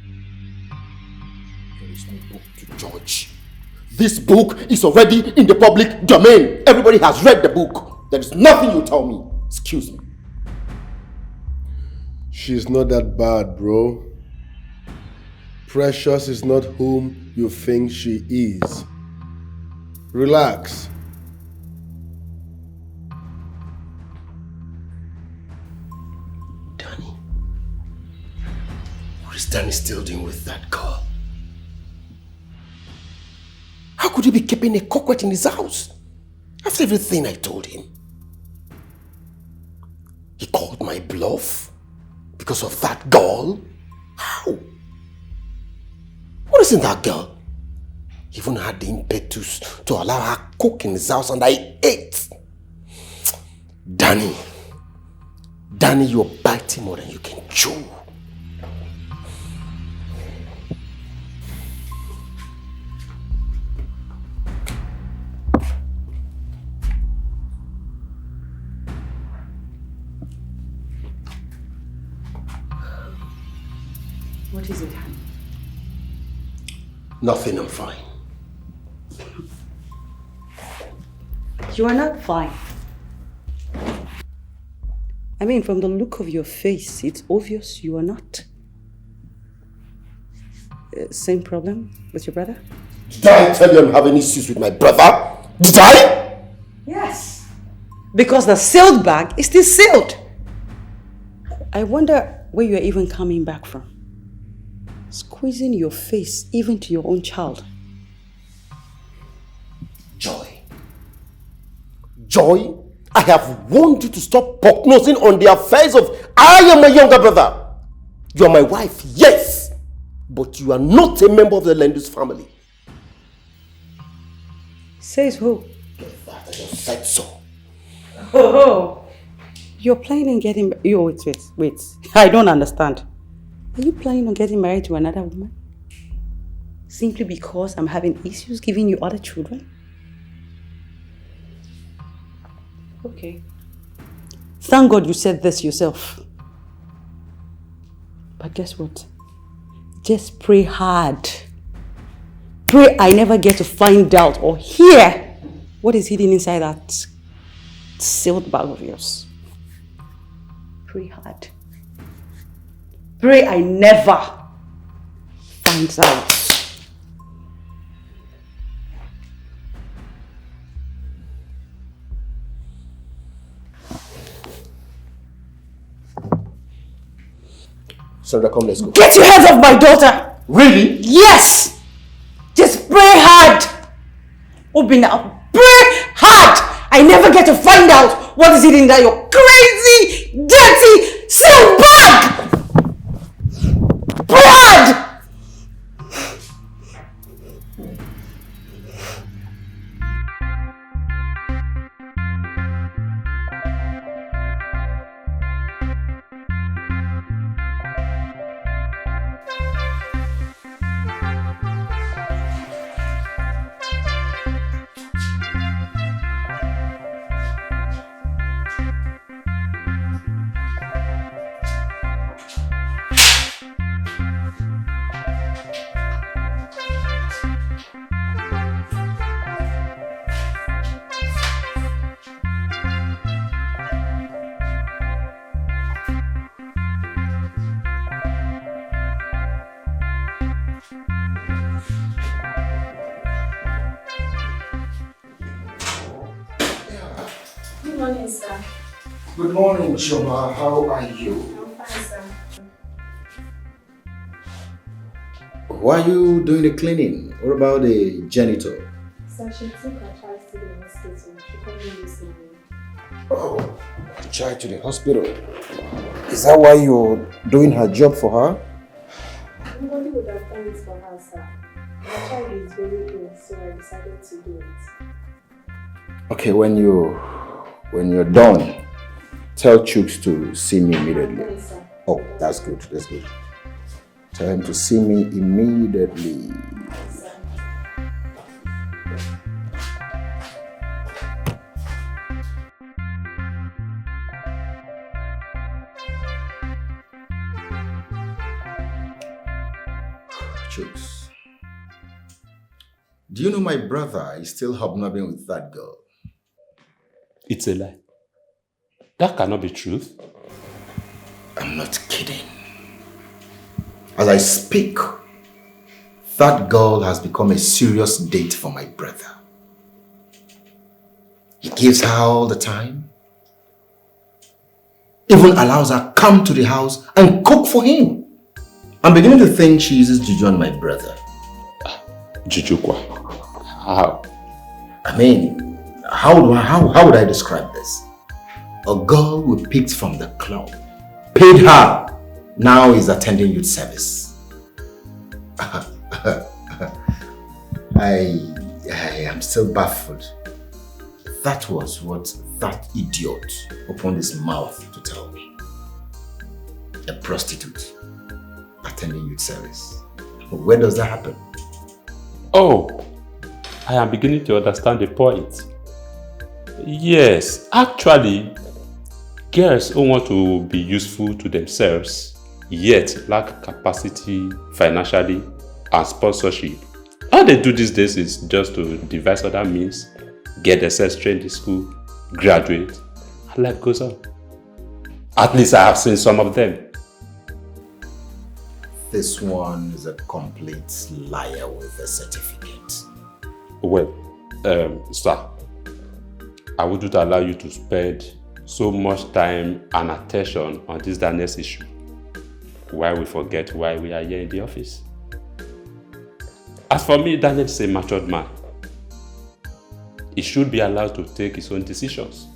is no book to judge. This book is already in the public domain. Everybody has read the book. There is nothing you tell me. Excuse me. She's not that bad, bro. Precious is not whom you think she is. Relax. What is Danny still doing with that girl? How could he be keeping a coquette in his house? After everything I told him. He called my bluff because of that girl? How? What is in that girl? He even had the impetus to allow her cook in his house and I ate. Danny, you're biting more than you can chew. What is it, honey? Nothing, I'm fine. You are not fine. I mean, from the look of your face, it's obvious you are not. Same problem with your brother? Did I tell you I'm having issues with my brother? Did I? Yes. Because the sealed bag is still sealed. I wonder where you're even coming back from. Squeezing your face even to your own child. Joy, I have warned you to stop poke-nosing on the affairs of I am my younger brother. You are my wife, yes, but you are not a member of the Lendus family. Says who? I just said so. Oh, you're planning on getting... Wait. I don't understand. Are you planning on getting married to another woman? Simply because I'm having issues giving you other children? Okay. Thank God you said this yourself. But guess what? Just pray hard. Pray I never get to find out or hear what is hidden inside that sealed bag of yours. Pray hard. Pray I never find out. Sandra, come, let's go. Get your hands off my daughter! Really? Yes! Just pray hard! Open now. Pray hard! I never get to find out what is hidden in that your crazy, dirty, sealed bag! Pray hard! Good morning, sir. Good morning, Choma. How are you? I'm fine, sir. Why are you doing the cleaning? What about the janitor? Sir, she took her child to the hospital. She called me this morning. Oh, the child to the hospital. Is that why you're doing her job for her? Nobody would have done it for her, sir. My child is very ill, so I decided to do it. Okay, when you're done, tell Chooks to see me immediately. Okay, sir. Oh, that's good. That's good. Tell him to see me immediately. Chooks, do you know my brother is still hobnobbing with that girl? It's a lie. That cannot be truth. I'm not kidding. As I speak, that girl has become a serious date for my brother. He gives her all the time. Even allows her come to the house and cook for him. I'm beginning to think she uses juju on my brother. Juju kwa? How? I mean, how would I describe this? A girl we picked from the club, paid her, now is attending youth service. I am still baffled. That was what that idiot opened his mouth to tell me. A prostitute attending youth service. Where does that happen? Oh, I am beginning to understand the point. Yes, actually, girls who want to be useful to themselves, yet lack capacity financially and sponsorship. All they do these days is just to devise other means, get themselves trained in school, graduate, and life goes on. At least I have seen some of them. This one is a complete liar with a certificate. Well, sir, I wouldn't allow you to spend so much time and attention on this Daniel's issue while we forget why we are here in the office. As for me, Daniel is a matured man. He should be allowed to take his own decisions.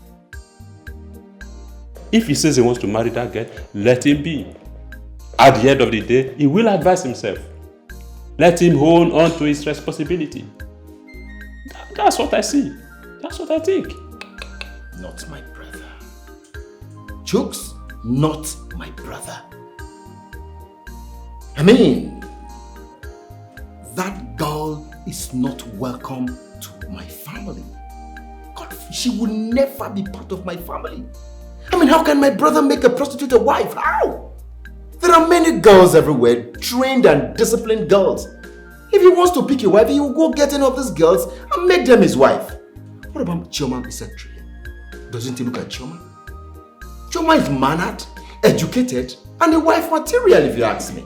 If he says he wants to marry that girl, let him be. At the end of the day, he will advise himself. Let him hold on to his responsibility. That's what I see. That's what I think. Not my brother. Chooks, not my brother. I mean, that girl is not welcome to my family. God, she will never be part of my family. I mean, how can my brother make a prostitute a wife? How? There are many girls everywhere, trained and disciplined girls. If he wants to pick a wife, he will go get any of these girls and make them his wife. What about Chioma, the secretary? Doesn't he look like Chioma? Chioma is mannered, educated, and a wife material, if you ask me.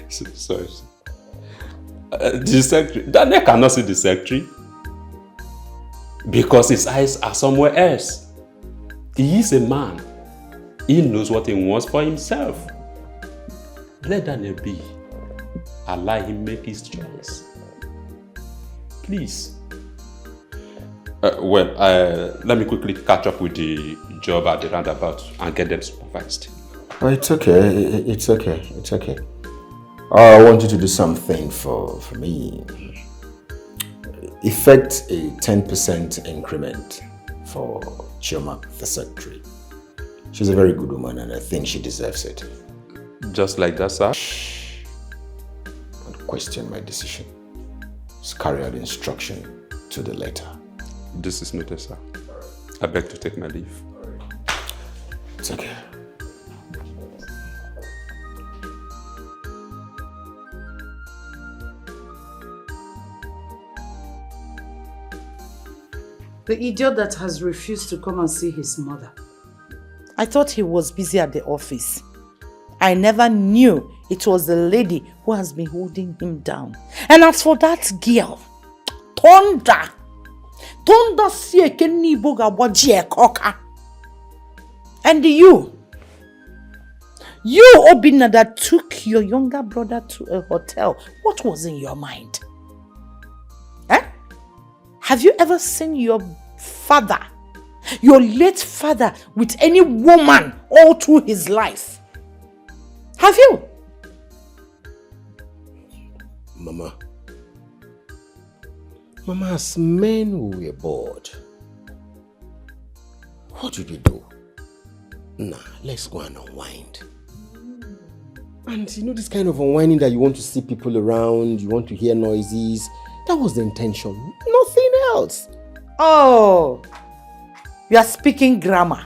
Sorry. The secretary, Daniel cannot see the secretary because his eyes are somewhere else. He is a man. He knows what he wants for himself. Let Daniel be. Allow him make his choice. Please. Let me quickly catch up with the job at the roundabout and get them supervised. Oh, it's okay. It's okay. It's okay. I want you to do something for me. Effect a 10% increment for Chioma, the secretary. She's a very good woman and I think she deserves it. Just like that, sir? Don't question my decision. Just carry out instruction to the letter. This is noted, sir. I beg to take my leave. It's okay. The idiot that has refused to come and see his mother. I thought he was busy at the office. I never knew it was the lady who has been holding him down. And as for that girl, Tonda sieke niboga wajie koka. And you Obina, that took your younger brother to a hotel, what was in your mind? Have you ever seen your father, your late father, with any woman all through his life? Have you? Mama, as men who were bored, what did we do? Nah, let's go and unwind. And you know this kind of unwinding that you want to see people around, you want to hear noises, that was the intention, nothing else. Oh, you are speaking grammar.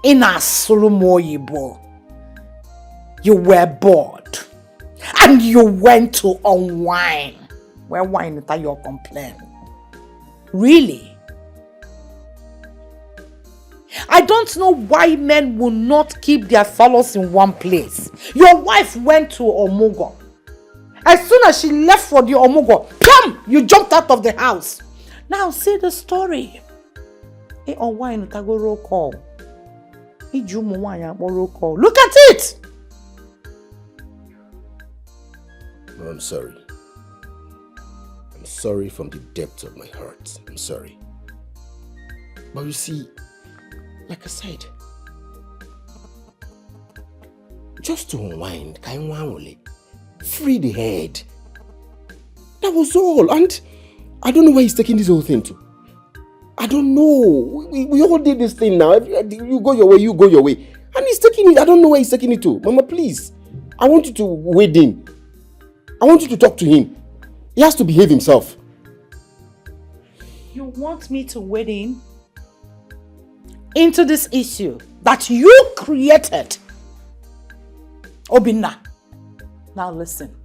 In a Solomoyibo, you were bored and you went to unwind. Where wine without your complaint? Really? I don't know why men will not keep their fellows in one place. Your wife went to Omugo. As soon as she left for the Omugo, come, you jumped out of the house. Now see the story. Hey, on wine, roll call. Look at it! No, I'm sorry. I'm sorry from the depth of my heart. I'm sorry. But you see, like I said, just to unwind, free the head. That was all. And I don't know where he's taking this whole thing to. I don't know. We all did this thing now. You go your way, you go your way. And he's taking it. I don't know where he's taking it to. Mama, please. I want you to wade in. I want you to talk to him. He has to behave himself. You want me to wade in into this issue that you created? Obinna, now listen.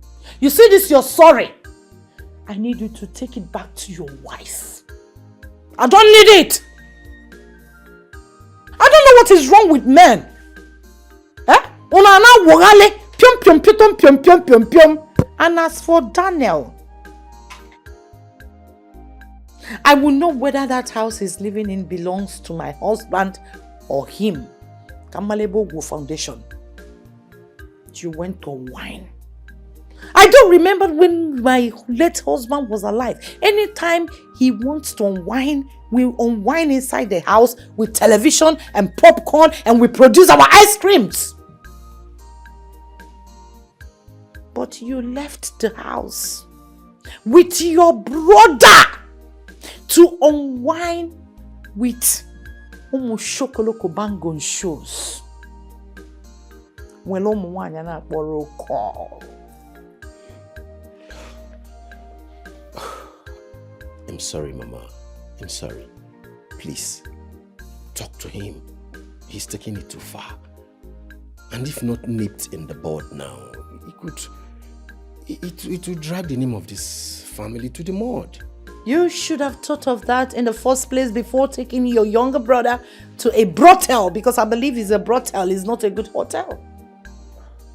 You see this, you're sorry. I need you to take it back to your wife. I don't need it. I don't know what is wrong with men. And as for Daniel, I will know whether that house he's living in belongs to my husband or him. Kamalebo Foundation. You went to wine. I don't remember when my late husband was alive. Anytime he wants to unwind, we unwind inside the house with television and popcorn, and we produce our ice creams. But you left the house with your brother to unwind with Shokoloko Bangon shows. When call. I'm sorry, Mama. I'm sorry. Please, talk to him. He's taking it too far. And if not nipped in the bud now, it would drag the name of this family to the mud. You should have thought of that in the first place before taking your younger brother to a brothel, because I believe it's a brothel, it's not a good hotel.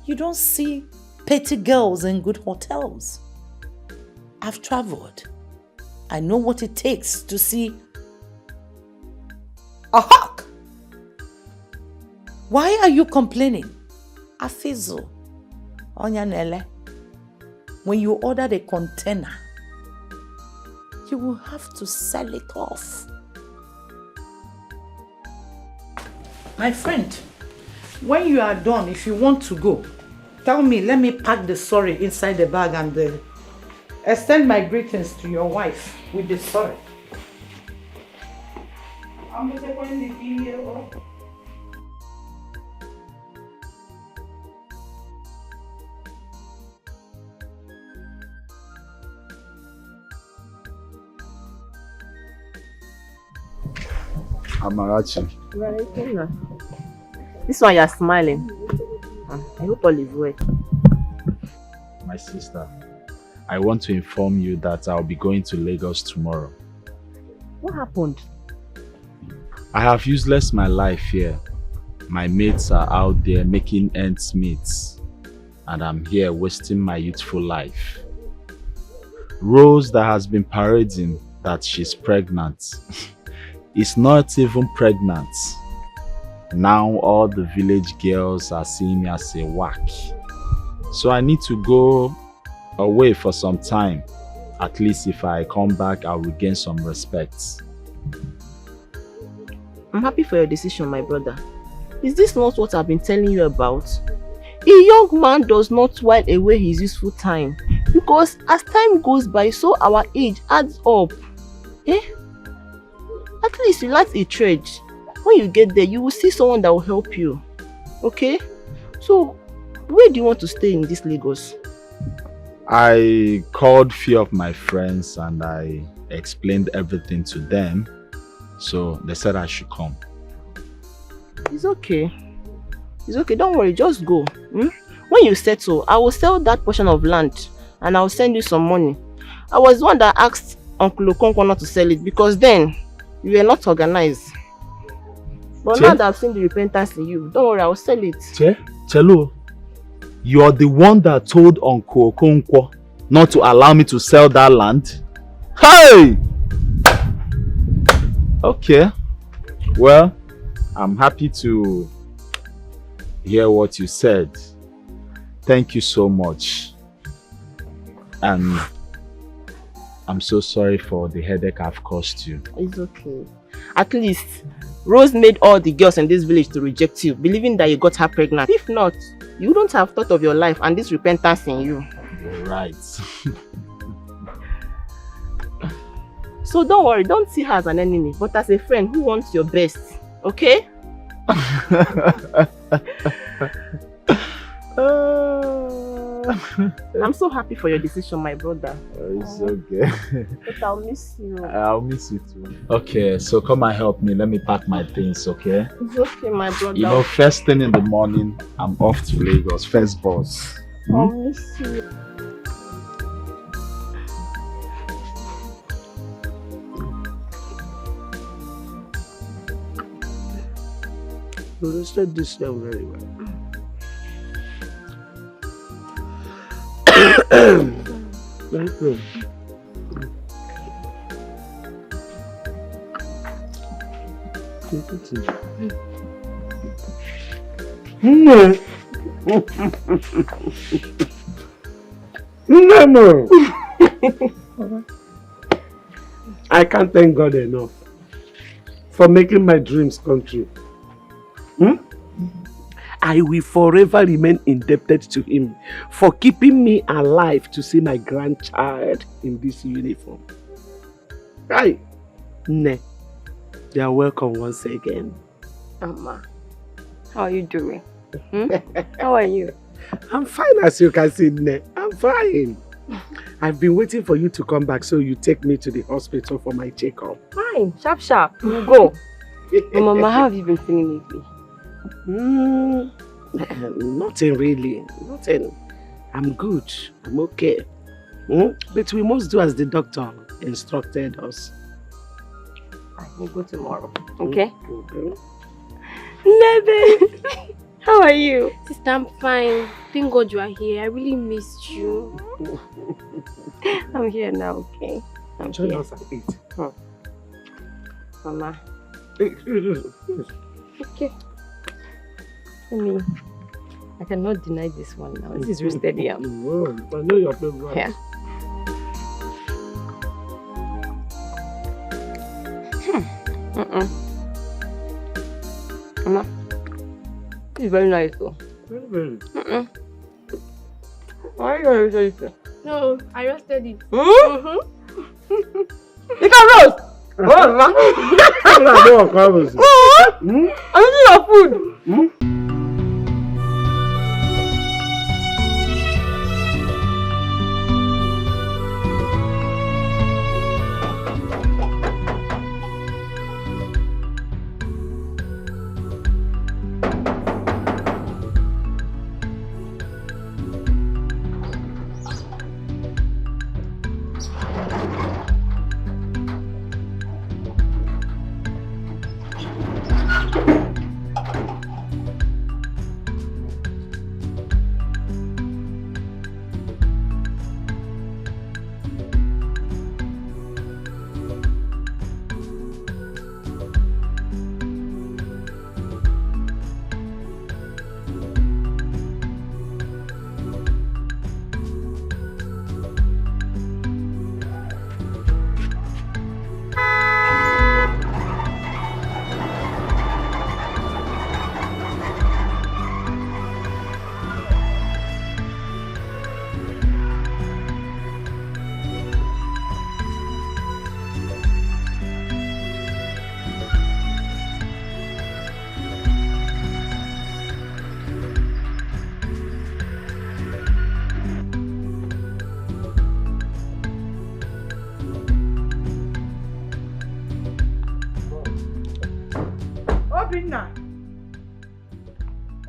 You don't see petty girls in good hotels. I've traveled. I know what it takes to see a hawk. Why are you complaining? Afizu, Onyanele, when you order the container, you will have to sell it off. My friend, when you are done, if you want to go, tell me, let me pack the sorry inside the bag and extend my greetings to your wife with the sorry. Amarachi. Right. This one you're smiling. I hope all is well. My sister, I want to inform you that I'll be going to Lagos tomorrow. What happened? I have useless my life here. My mates are out there making ends meet, and I'm here wasting my youthful life. Rose that has been parading that she's pregnant is not even pregnant. Now all the village girls are seeing me as a whack. So I need to go away for some time. At least if I come back, I'll regain some respect. I'm happy for your decision, my brother. Is this not what I've been telling you about? A young man does not while away his useful time, because as time goes by, so our age adds up. At least you like a trade. When you get there, you will see someone that will help you. Okay? So, where do you want to stay in this Lagos? I called few of my friends and I explained everything to them. So they said I should come. It's okay. It's okay, don't worry, just go. When you settle, I will sell that portion of land and I will send you some money. I was the one that asked Uncle Okonkwo not to sell it because then you were not organized. But now that I've seen the repentance in you, don't worry, I will sell it. Chelo, you're the one that told Uncle Okonkwo not to allow me to sell that land? Hey! Okay. Well, I'm happy to hear what you said. Thank you so much. And I'm so sorry for the headache I've caused you. It's okay. At least, Rose made all the girls in this village to reject you, believing that you got her pregnant. If not, you wouldn't have thought of your life and this repentance in you. You're right. So don't worry, don't see her as an enemy, but as a friend who wants your best, okay? I'm so happy for your decision, my brother. It's okay. But I'll miss you. I'll miss you too. Okay, so come and help me. Let me pack my things, okay? It's okay, my brother. You know, first thing in the morning, I'm off to Lagos. First bus. I'll miss you. You understand this now very well. Thank you. No. I can't thank God enough for making my dreams come true. I will forever remain indebted to him for keeping me alive to see my grandchild in this uniform. Right? Ne, you are welcome once again. Mama, how are you doing? How are you? I'm fine, as you can see, Ne. I'm fine. I've been waiting for you to come back so you take me to the hospital for my checkup. Fine, sharp. You go. Mama, how have you been feeling lately? Nothing really. Nothing. I'm good. I'm okay. But we must do as the doctor instructed us. We'll go tomorrow. Okay? Okay. Nebe! How are you? Sister, I'm fine. Thank God you are here. I really missed you. I'm here now, okay? I'm Join here. us at 8. Mama. Okay. I cannot deny this one now. This is roasted yam. I know your favorite. Yeah. Mama, this is very nice though. Why are you going to roast it? No, I roasted it. You can roast! What, Mama? I'm eating your food.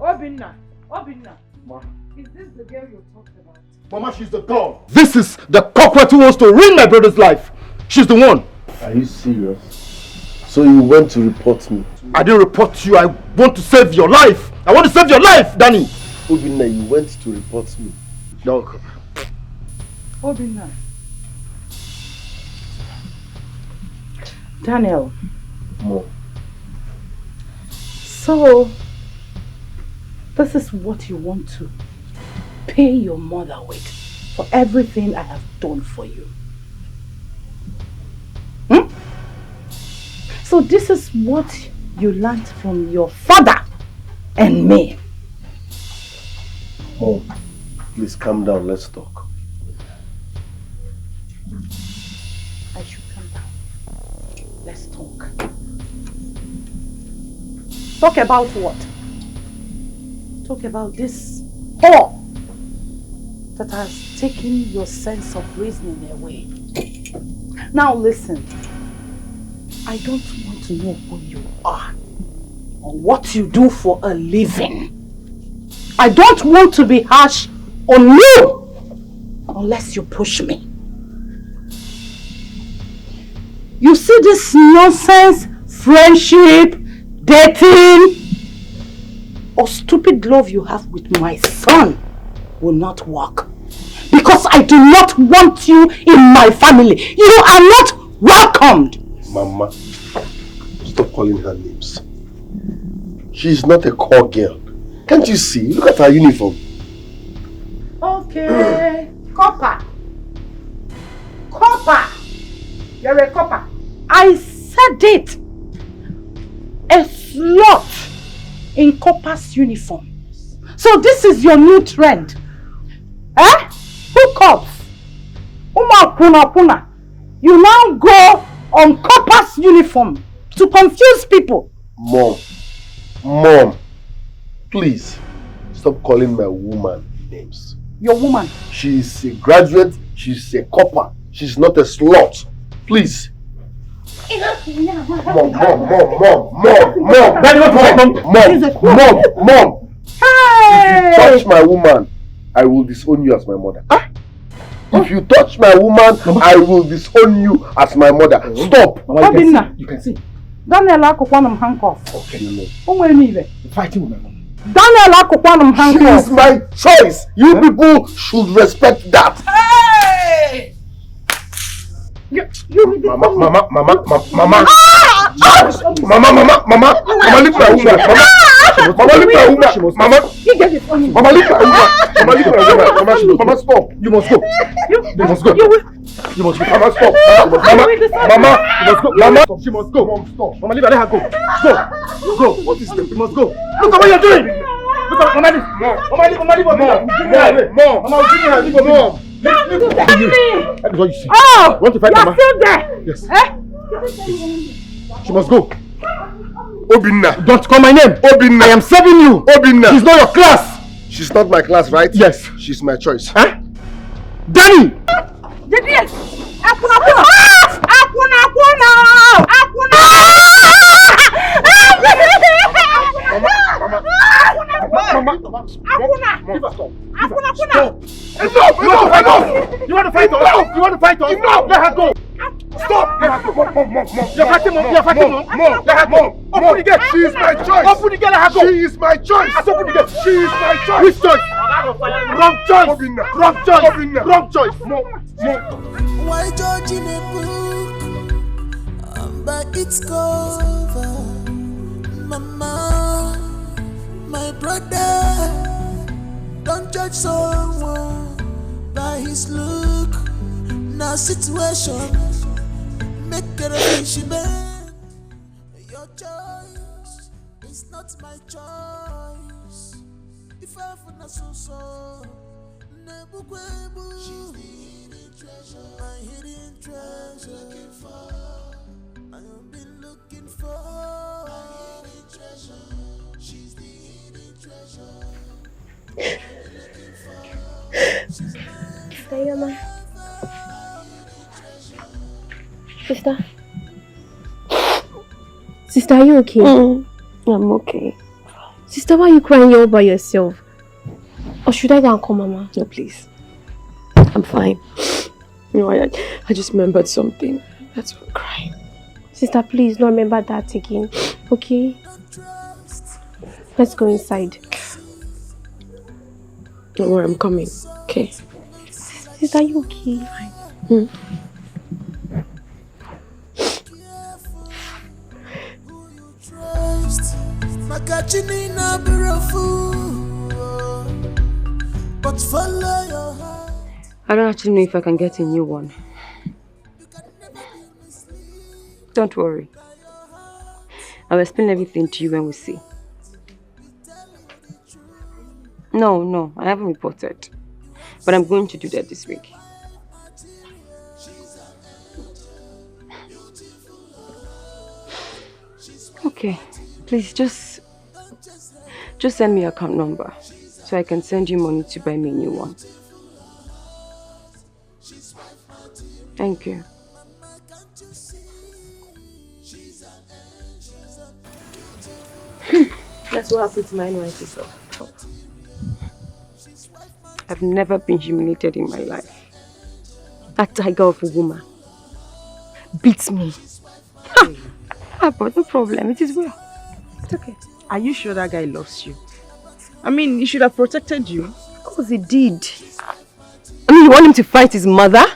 Obinna. Ma. Is this the girl you talked about? Mama, she's the dog. This is the cockroach who wants to ruin my brother's life. She's the one. Are you serious? So you went to report me? I didn't report you. I want to save your life. I want to save your life, Danny. Obinna, you went to report me. Dog. Obinna. Daniel. Mom. So, This is what you want to pay your mother with for everything I have done for you. So this is what you learned from your father and me. Mom, please calm down, let's talk. I should calm down. Let's talk. Talk about what? Talk about this whore that has taken your sense of reasoning away. Now listen, I don't want to know who you are or what you do for a living. I don't want to be harsh on you unless you push me. You see this nonsense, friendship, dating, or stupid love you have with my son will not work. Because I do not want you in my family. You are not welcomed. Mama, stop calling her names. She is not a core girl. Can't you see? Look at her uniform. Okay. Copper. Copper. You're a copper. I said it. A slut in copper's uniform. So this is your new trend. Eh? Hookups. Puna. You now go on copper's uniform to confuse people. Mom, please stop calling my woman names. Your woman? She is a graduate, she's a copper, she's not a slut. Please. Mom. If you touch my woman, I will disown you as my mother. If you touch my woman, I will disown you as my mother. Stop. You can see. Daniel Akokwanum handcuff. Okay. Fighting with my mom. Daniel Akokwanum handcuff. She is my choice. You people should respect that. Hey! You Mama, leave my woman. Mama, leave my woman. Mama, leave my woman. Mama, stop. You must go. You must go. You must go. Mama, stop. Mama, you must go. Mama, she must go. Mom, stop. Mama, leave her. Let her go. Go. What is this? You must go. Look at what you're doing. Look at Mama, leave. Mama, leave her. Mom, leave her. That is what you see. Oh! You want to fight Mama? You're still there? Yes. Eh? She must go. Obinna. Don't call my name. Obinna. I am serving you. Obinna. She's not your class. She's not my class, right? Yes. She's my choice. Huh? Danny! Enough! You want to fight us? You want to fight us? Enough! Let her go! Stop! Let her go! Mom! You're fighting mom! You're fighting mom! Let her go! Open the gate! She is my choice! Open the gate! Let her go! She is my choice! Open the gate! She is my choice! Which choice? Wrong choice! Wrong choice! Wrong choice! Why judge in a book by its cover? Mama, my brother, don't judge someone by his look. Now situation make a relationship bad. Your choice is not my choice. If I find a so she's the hidden treasure, my hidden treasure. Looking for, I have been looking for my hidden treasure. She's the hidden treasure. Looking for, she's Sister Yama. Sister, are you okay? I'm okay. Sister, why are you crying all by yourself? Or should I go and call Mama? No, please. I'm fine. You know, I just remembered something. That's why I'm crying. Sister, please don't remember that again. Okay? Let's go inside. Don't worry, I'm coming. Okay? Sister, are you okay? Makachini na birafu I don't actually know if I can get a new one. Don't worry. I'll explain everything to you when we see. No, I haven't reported. But I'm going to do that this week. Okay, please just send me your account number so I can send you money to buy me a new one. Thank you. That's what happened to my NYC stuff. I've never been humiliated in my life. That tiger of a woman beats me. But no problem, it is well. It's okay. Are you sure that guy loves you? I mean, he should have protected you. Of course he did. I mean, you want him to fight his mother?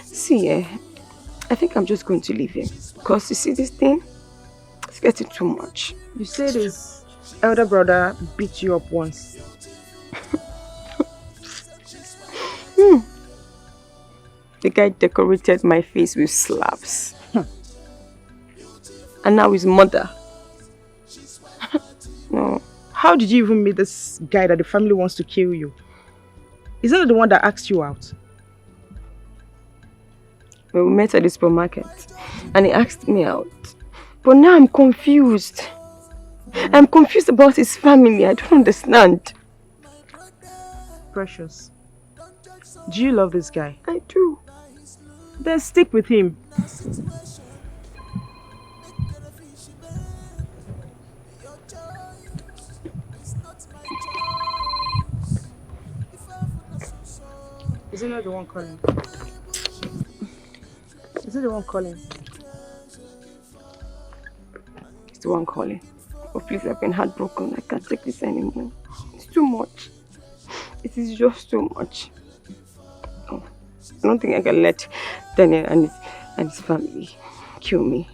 See, I think I'm just going to leave him. Because you see this thing? It's getting too much. You said his elder brother beat you up once. The guy decorated my face with slaps. And now his mother. No. How did you even meet this guy that the family wants to kill you? Isn't it the one that asked you out? Well, we met at the supermarket and he asked me out. But now I'm confused. I'm confused about his family. I don't understand. Precious, do you love this guy? I do. Then stick with him. Is it not the one calling? Is it the one calling? It's the one calling. Oh please, I've been heartbroken. I can't take this anymore. It's too much. It is just too much. Oh, I don't think I can let Daniel and his family kill me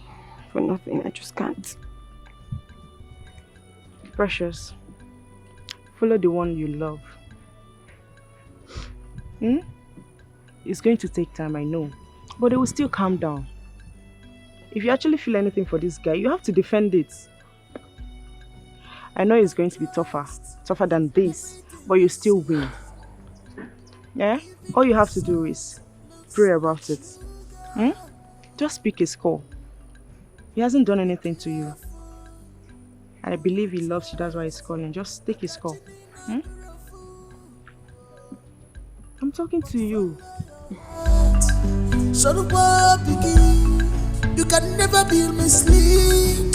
for nothing. I just can't. Precious, follow the one you love. It's going to take time, I know. But it will still calm down. If you actually feel anything for this guy, you have to defend it. I know it's going to be tougher than this, but you still win. Yeah? All you have to do is pray about it. Just speak his call. He hasn't done anything to you. And I believe he loves you, that's why he's calling. Just take his call. I'm talking to you. So the world begin. You can never be misled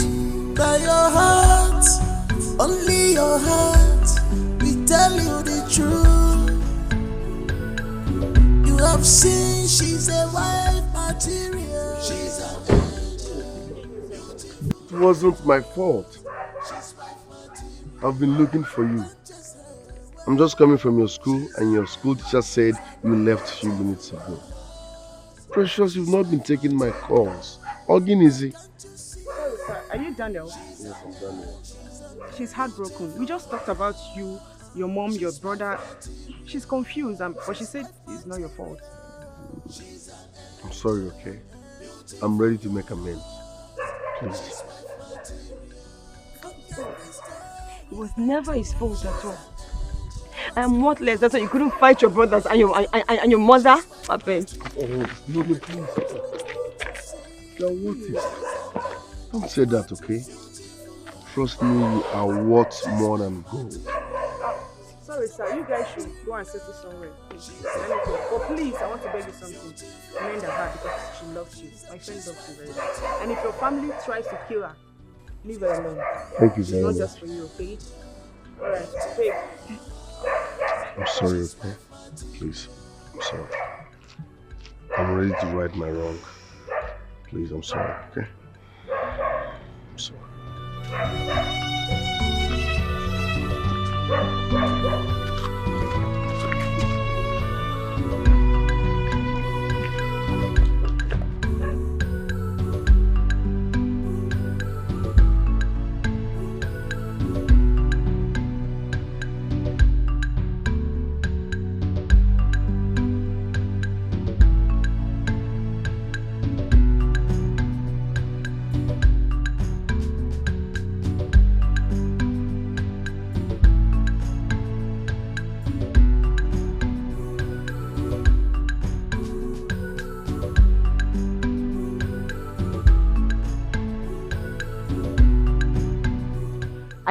by your heart. Only your heart will tell you the truth. You have seen she's a wife material. It wasn't my fault. I've been looking for you. I'm just coming from your school and your school teacher said you left a few minutes ago. Precious, you've not been taking my calls. Ogin, is it? Sorry, sir. Are you Daniel? Yes, I'm Daniel. She's heartbroken. We just talked about you, your mom, your brother. She's confused, but she said it's not your fault. I'm sorry, okay? I'm ready to make amends. Please. It was never his fault at all. I am worthless. That's why you couldn't fight your brothers and your mother. I beg. Oh, no, please. You're worth it. Don't say that, okay? Trust me, you are worth more than gold. Sorry, sir. You guys should go and settle somewhere. Please. But please, I want to beg you something. Mend her because she loves you. My friend loves you very much. And if your family tries to kill her, leave her alone. Thank you very much. It's not just for you, okay? Alright, babe. I'm sorry, okay? Please, I'm sorry. I'm ready to right my wrong. Please, I'm sorry, okay? I'm sorry.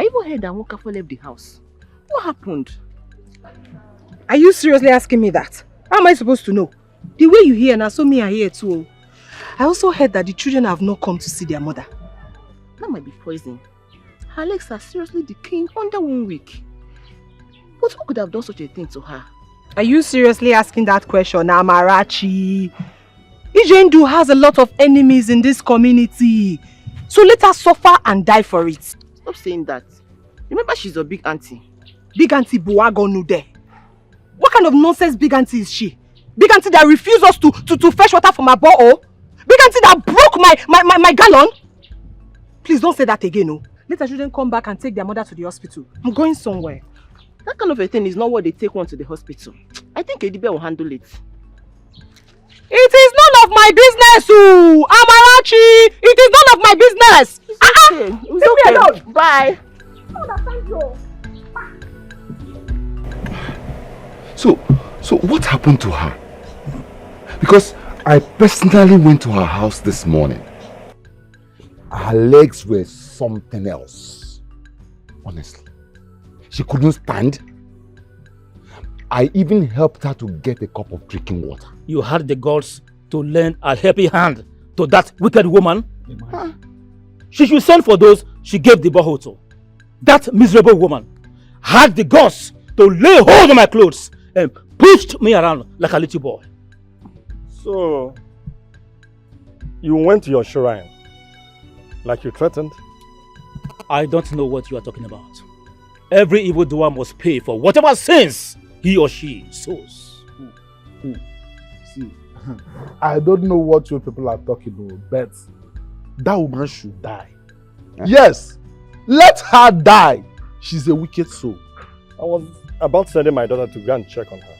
even heard that Nwokafo left the house. What happened? Are you seriously asking me that? How am I supposed to know? The way you hear now, so me I hear too. I also heard that the children have not come to see their mother. That might be poison. Her legs are seriously decaying under 1 week. But who could have done such a thing to her? Are you seriously asking that question, Amarachi? Ijendu has a lot of enemies in this community. So let her suffer and die for it. Stop saying that. Remember, she's a big auntie. Big auntie Buagonude. What kind of nonsense big auntie is she? Big auntie that refused us to fetch water from her borehole? Big auntie that broke my gallon? Please don't say that again, no. Let her children come back and take their mother to the hospital. I'm going somewhere. That kind of a thing is not what they take one to the hospital. I think Edibe will handle it. It is none of my business, ooh. Amarachi! It is none of my business! It's okay. It's okay. Bye. So what happened to her? Because I personally went to her house this morning. Her legs were something else. Honestly. She couldn't stand. I even helped her to get a cup of drinking water. You had the guts to lend a helping hand to that wicked woman? Huh? She should send for those she gave the borehole to. That miserable woman had the guts to lay hold of my clothes and pushed me around like a little boy. So, you went to your shrine like you threatened? I don't know what you are talking about. Every evildoer must pay for whatever sins he or she sows. See, I don't know what you people are talking about, but that woman should die. Yes, let her die. She's a wicked soul. I was about sending my daughter to go and check on her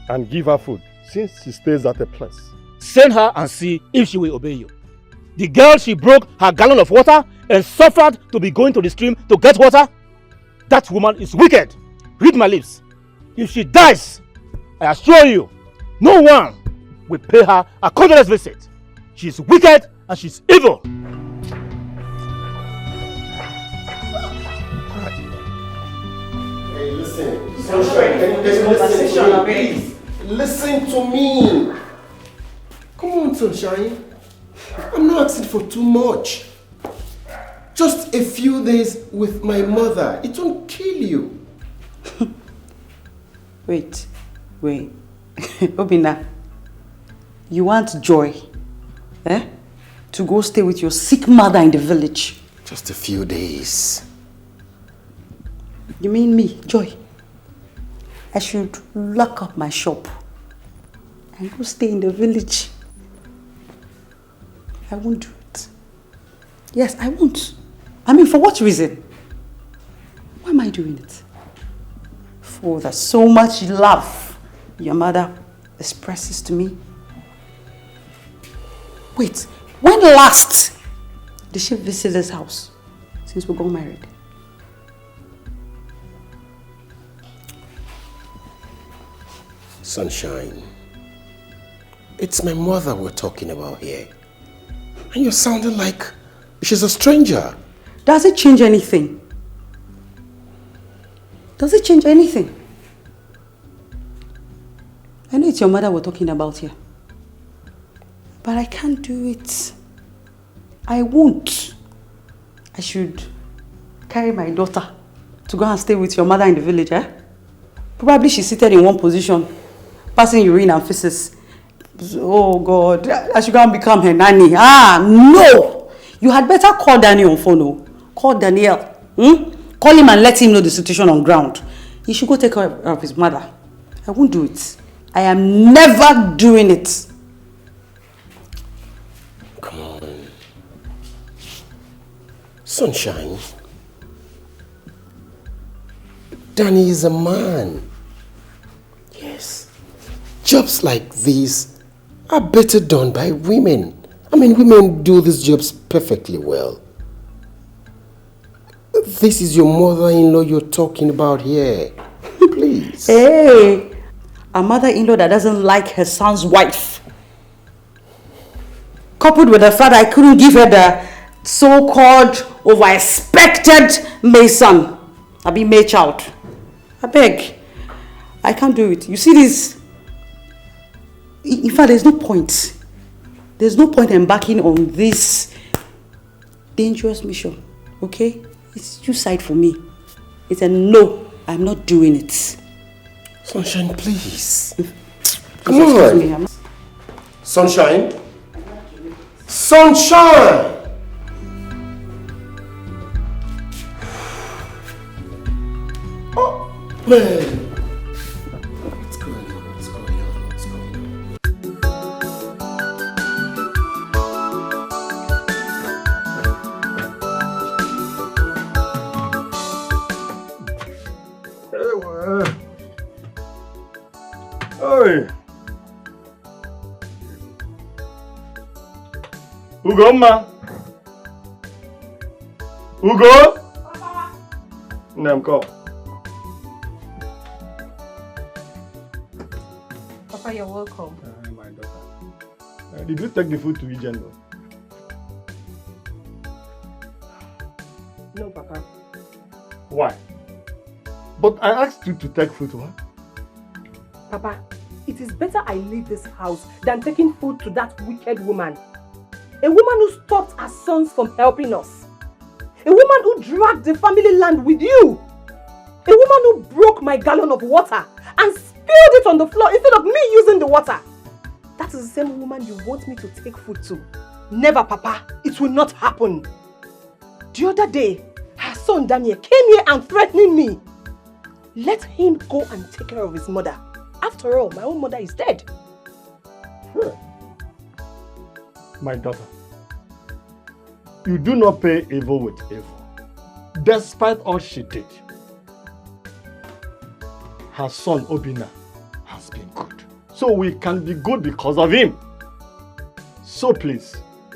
and give her food since she stays at a place. Send her and see if she will obey you. The girl, she broke her gallon of water and suffered to be going to the stream to get water. That woman is wicked. Read my lips. If she dies, I assure you, no one will pay her a condolence visit. She's wicked and she's evil. Hey, listen. Sunshine, can you listen to me, please? Listen to me. Come on, Sunshine. I'm not asking for too much. Just a few days with my mother. It won't kill you. Wait. Obina, you want Joy, to go stay with your sick mother in the village? Just a few days. You mean me, Joy? I should lock up my shop and go stay in the village. I won't do it. Yes, I won't. I mean, for what reason? Why am I doing it? For the so much love your mother expresses to me. Wait, when last did she visit this house since we got married? Sunshine, it's my mother we're talking about here. And you're sounding like she's a stranger. Does it change anything? Does it change anything? I know it's your mother we're talking about here. But I can't do it. I won't. I should carry my daughter to go and stay with your mother in the village, eh? Probably she's seated in one position, passing urine and feces. Oh God, I should go and become her nanny. No! You had better call Daniel on phone. Call Daniel. Call him and let him know the situation on ground. He should go take care of his mother. I won't do it. I am never doing it. Come on. Sunshine. Danny is a man. Yes. Jobs like these are better done by women. I mean, women do these jobs perfectly well. This is your mother-in-law you're talking about here. Please. Hey, a mother-in-law that doesn't like her son's wife. Coupled with the fact I couldn't give her the so-called over-expected Mason. I be May child. I beg. I can't do it. You see this? In fact, there's no point. There's no point embarking on this dangerous mission. Okay? It's suicide for me. It's a no. I'm not doing it. Sunshine, please. Come on. Sunshine? Sunshine! Oh, man. What's going on? What's going on? What's going Hey. Ugomma. Ugo. Nemko. Papa, you're welcome. My daughter. Did you take the food to Ijendo? No, Papa. Why? But I asked you to take food to her. Papa, it is better I leave this house than taking food to that wicked woman. A woman who stopped her sons from helping us. A woman who dragged the family land with you. A woman who broke my gallon of water and spilled it on the floor instead of me using the water. That is the same woman you want me to take food to. Never, Papa. It will not happen. The other day, her son Daniel came here and threatening me. Let him go and take care of his mother. After all, my own mother is dead. My daughter, you do not pay evil with evil. Despite all she did, her son Obina has been good. So we can be good because of him. So please,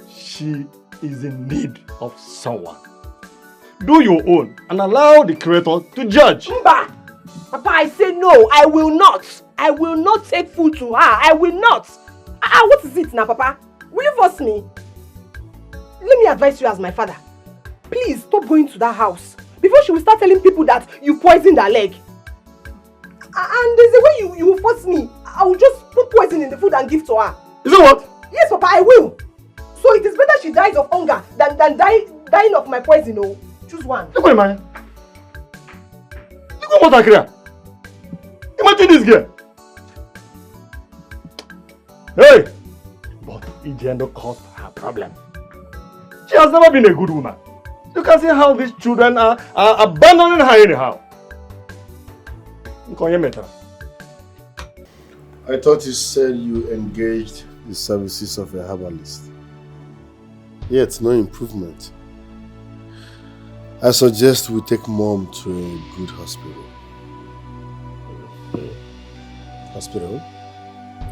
she is in need of someone. Do your own and allow the Creator to judge. Mba! Papa, I say no, I will not. I will not take food to her. I will not. What is it now, Papa? Will you force me? Let me advise you as my father. Please stop going to that house before she will start telling people that you poisoned her leg. And there's a way you will force me. I will just put poison in the food and give to her. Is it what? Yes, Papa, I will. So it is better she dies of hunger than dying of my poison. Oh, choose one. Look at man. Look at what I create. Imagine this girl. Hey! But Ijendo caused her problem. She has never been a good woman. You can see how these children are abandoning her anyhow. I thought you said you engaged the services of a herbalist. Yet, no improvement. I suggest we take Mom to a good hospital. Hospital?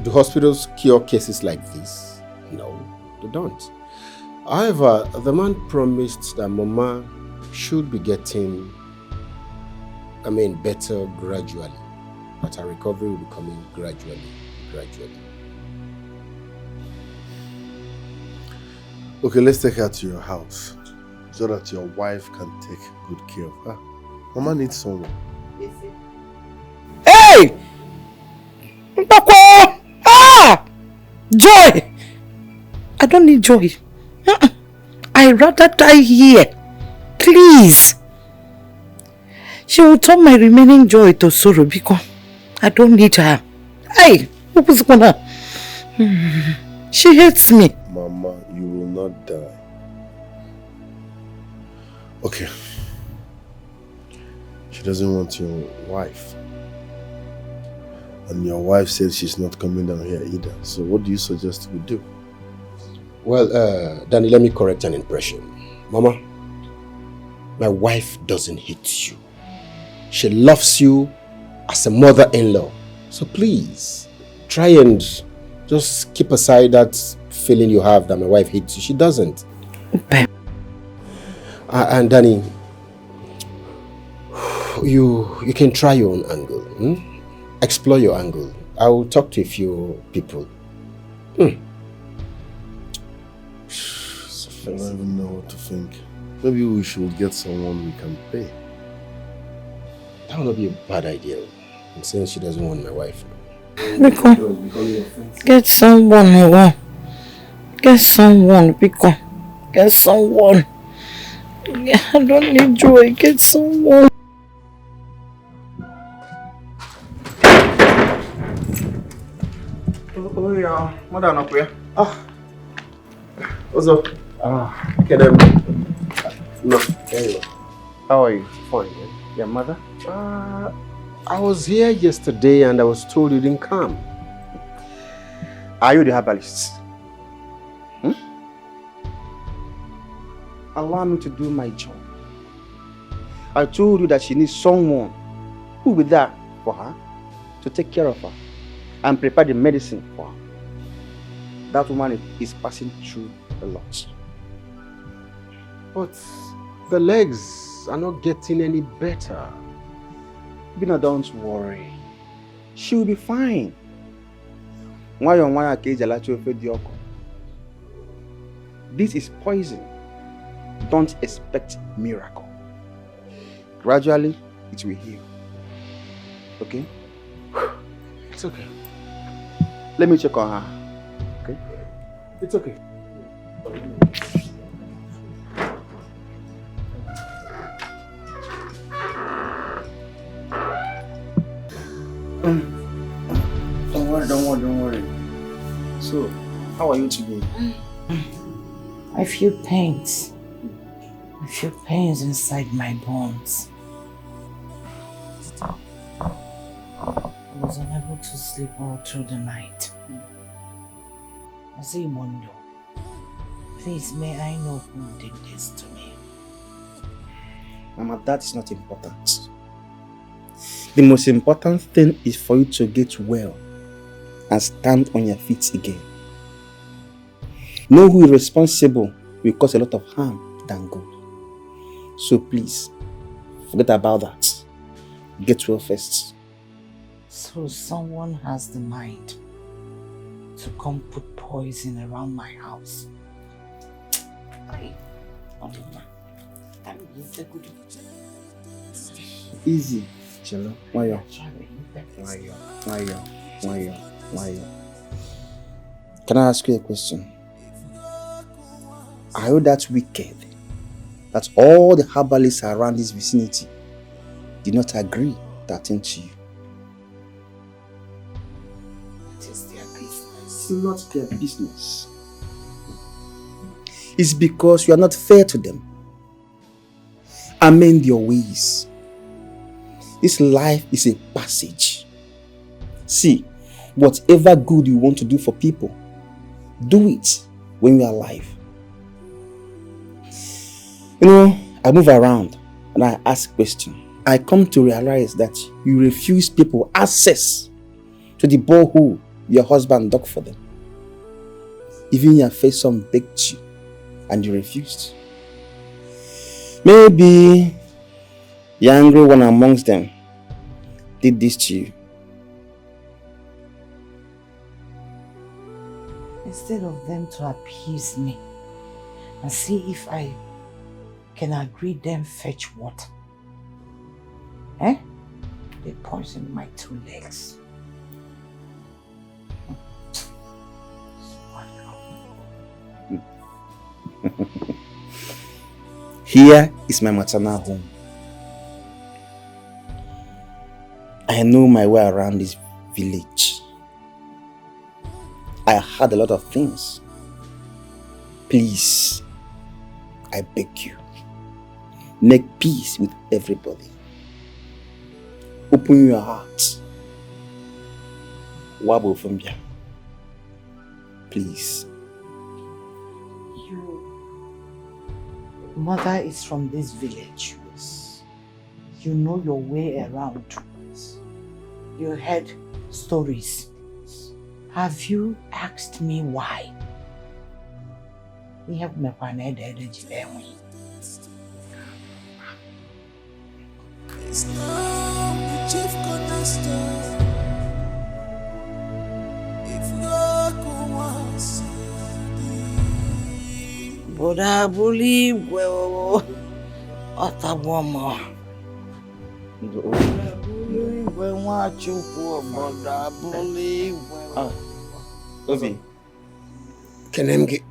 Do hospitals cure cases like this? No, they don't. However, the man promised that Mama should be getting, better gradually. That her recovery will be coming gradually. Okay, let's take her to your house so that your wife can take good care of her. Mama needs someone. Hey! Mpako! Ah! Joy! I don't need joy. I'd rather die here. Please. She will turn my remaining joy to sorrow because I don't need her. Hey! What was going on? She hates me. Mama, you will not die. Okay. She doesn't want your wife. And your wife says she's not coming down here either. So what do you suggest we do? Well, Danny, let me correct an impression. Mama, my wife doesn't hate you. She loves you as a mother-in-law. So please, try and just keep aside that feeling you have that my wife hates you. She doesn't. And Danny, you can try your own angle. Explore your angle. I will talk to a few people. I don't even know what to think. Maybe we should get someone we can pay. That would not be a bad idea. I'm saying she doesn't want my wife. Because get someone who want. Get someone, because get someone. Yeah, I don't need joy. Get someone. Oh yeah, madam up here. What's up? Get them. No, there you go. How are you? Fine. Your mother? I was here yesterday and I was told you didn't come. Are you the herbalist? Allow me to do my job. I told you that she needs someone who will be there for her to take care of her and prepare the medicine for her. That woman is passing through a lot. But the legs are not getting any better. Bina, don't worry. She will be fine. This is poison. Don't expect miracle. Gradually, it will heal. Okay? It's okay. Let me check on her. Okay? It's okay. Don't worry. So, how are you today? I feel pains. I feel pains inside my bones. I was unable to sleep all through the night. I say, Mondo, please, may I know who did this to me? Mama, that is not important. The most important thing is for you to get well and stand on your feet again. Know who is responsible will cause a lot of harm than good. So please, forget about that. Get well first. So someone has the mind to come put poison around my house. Easy, Chelo. Why? Can I ask you a question? Are you that wicked that all the herbalists around this vicinity did not agree to attend to you? It is their business. It's not their business. It's because you are not fair to them. Amend your ways. This life is a passage. See, whatever good you want to do for people, do it when you are alive. You know, I move around and I ask questions. I come to realize that you refuse people access to the borehole your husband dug for them. Even your face son begged you and you refused. Maybe the angry one amongst them did this to you. Instead of them to appease me and see if I can agree them fetch water, they poisoned my 2 legs. Here is my maternal home. I know my way around this village. I heard a lot of things. Please, I beg you, make peace with everybody. Open your heart. Wabo Fumbia. Please. Mother is from this village. You know your way around. You heard stories. Have you asked me why? We have Edochie. Oboda buli gwe otabomo. Oboda buli gwe wachuku oboda buli gwe. Obi. Kenengi.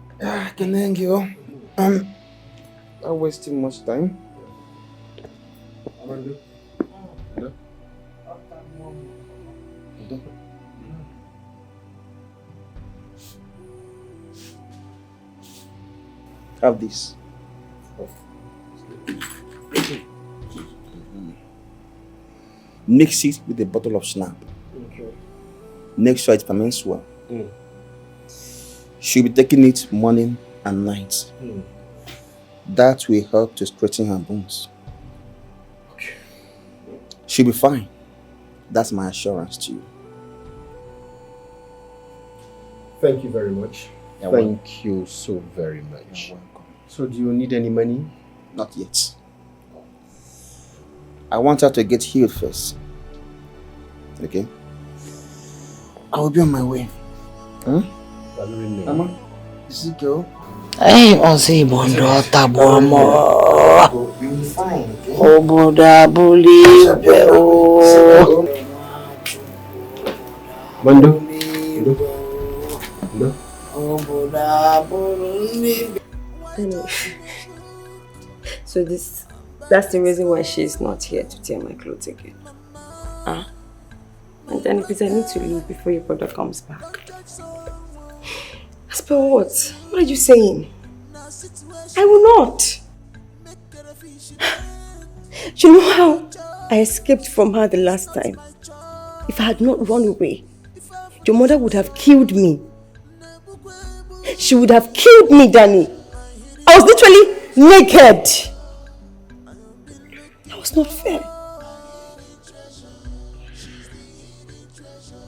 Kenengi, oh. Not wasting much time. Have this. Mix it with a bottle of snap. Okay. Make sure it ferments well. She'll be taking it morning and night. That will help to straighten her bones. Okay. She'll be fine. That's my assurance to you. Thank you very much. Thank you so very much. You're welcome. So do you need any money? Not yet. I want her to get healed first. Okay? I will be on my way. Huh? Mama, is it go? Hey, Ozi Bondo Tabomo. You'll be fine, okay? Oboda buli gwe. Bondo. So that's the reason why she's not here to tear my clothes again. Ah? And then because I need to leave before your brother comes back. As per what? What are you saying? I will not. You know how I escaped from her the last time? If I had not run away, your mother would have killed me. She would have killed me, Danny. I was literally naked. That was not fair.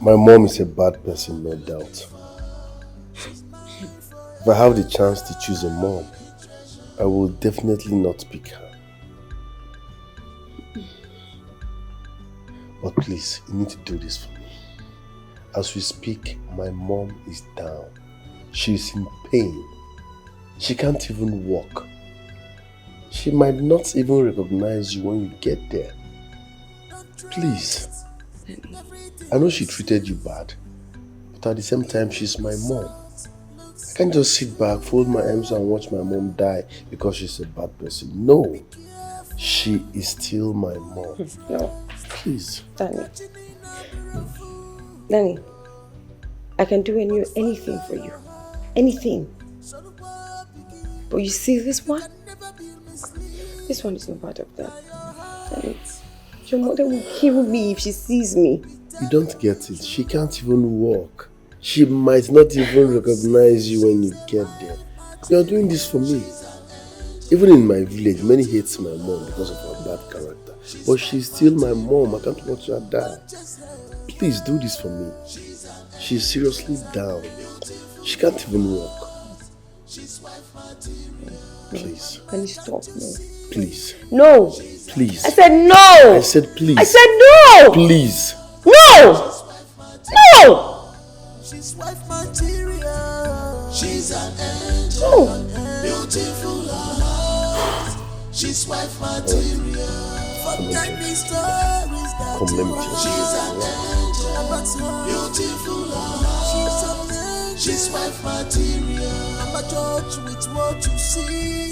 My mom is a bad person, no doubt. If I have the chance to choose a mom, I will definitely not pick her. But please, you need to do this for me. As we speak, my mom is down. She is in pain. She can't even walk. She might not even recognize you when you get there. Please. I know she treated you bad, but at the same time, she's my mom. I can't just sit back, fold my arms and watch my mom die because she's a bad person. No. She is still my mom. No. Please. Danny, I can do anything for you. Anything. But you see this one? This one is not part of that. Danny, your mother will kill me if she sees me. You don't get it. She can't even walk. She might not even recognize you when you get there. You're doing this for me. Even in my village, many hate my mom because of her bad character. But she's still my mom. I can't watch her die. Please do this for me. She's seriously down. She can't even walk. Please. Can you stop? No. Please. No. Please. I said no. I said please. I said no. Please. No. No. She's wife material. She's an angel. Beautiful heart. She's wife material. Forget me stories that she's an angel. Beautiful heart. She's wife material. I'm a judge with what you see.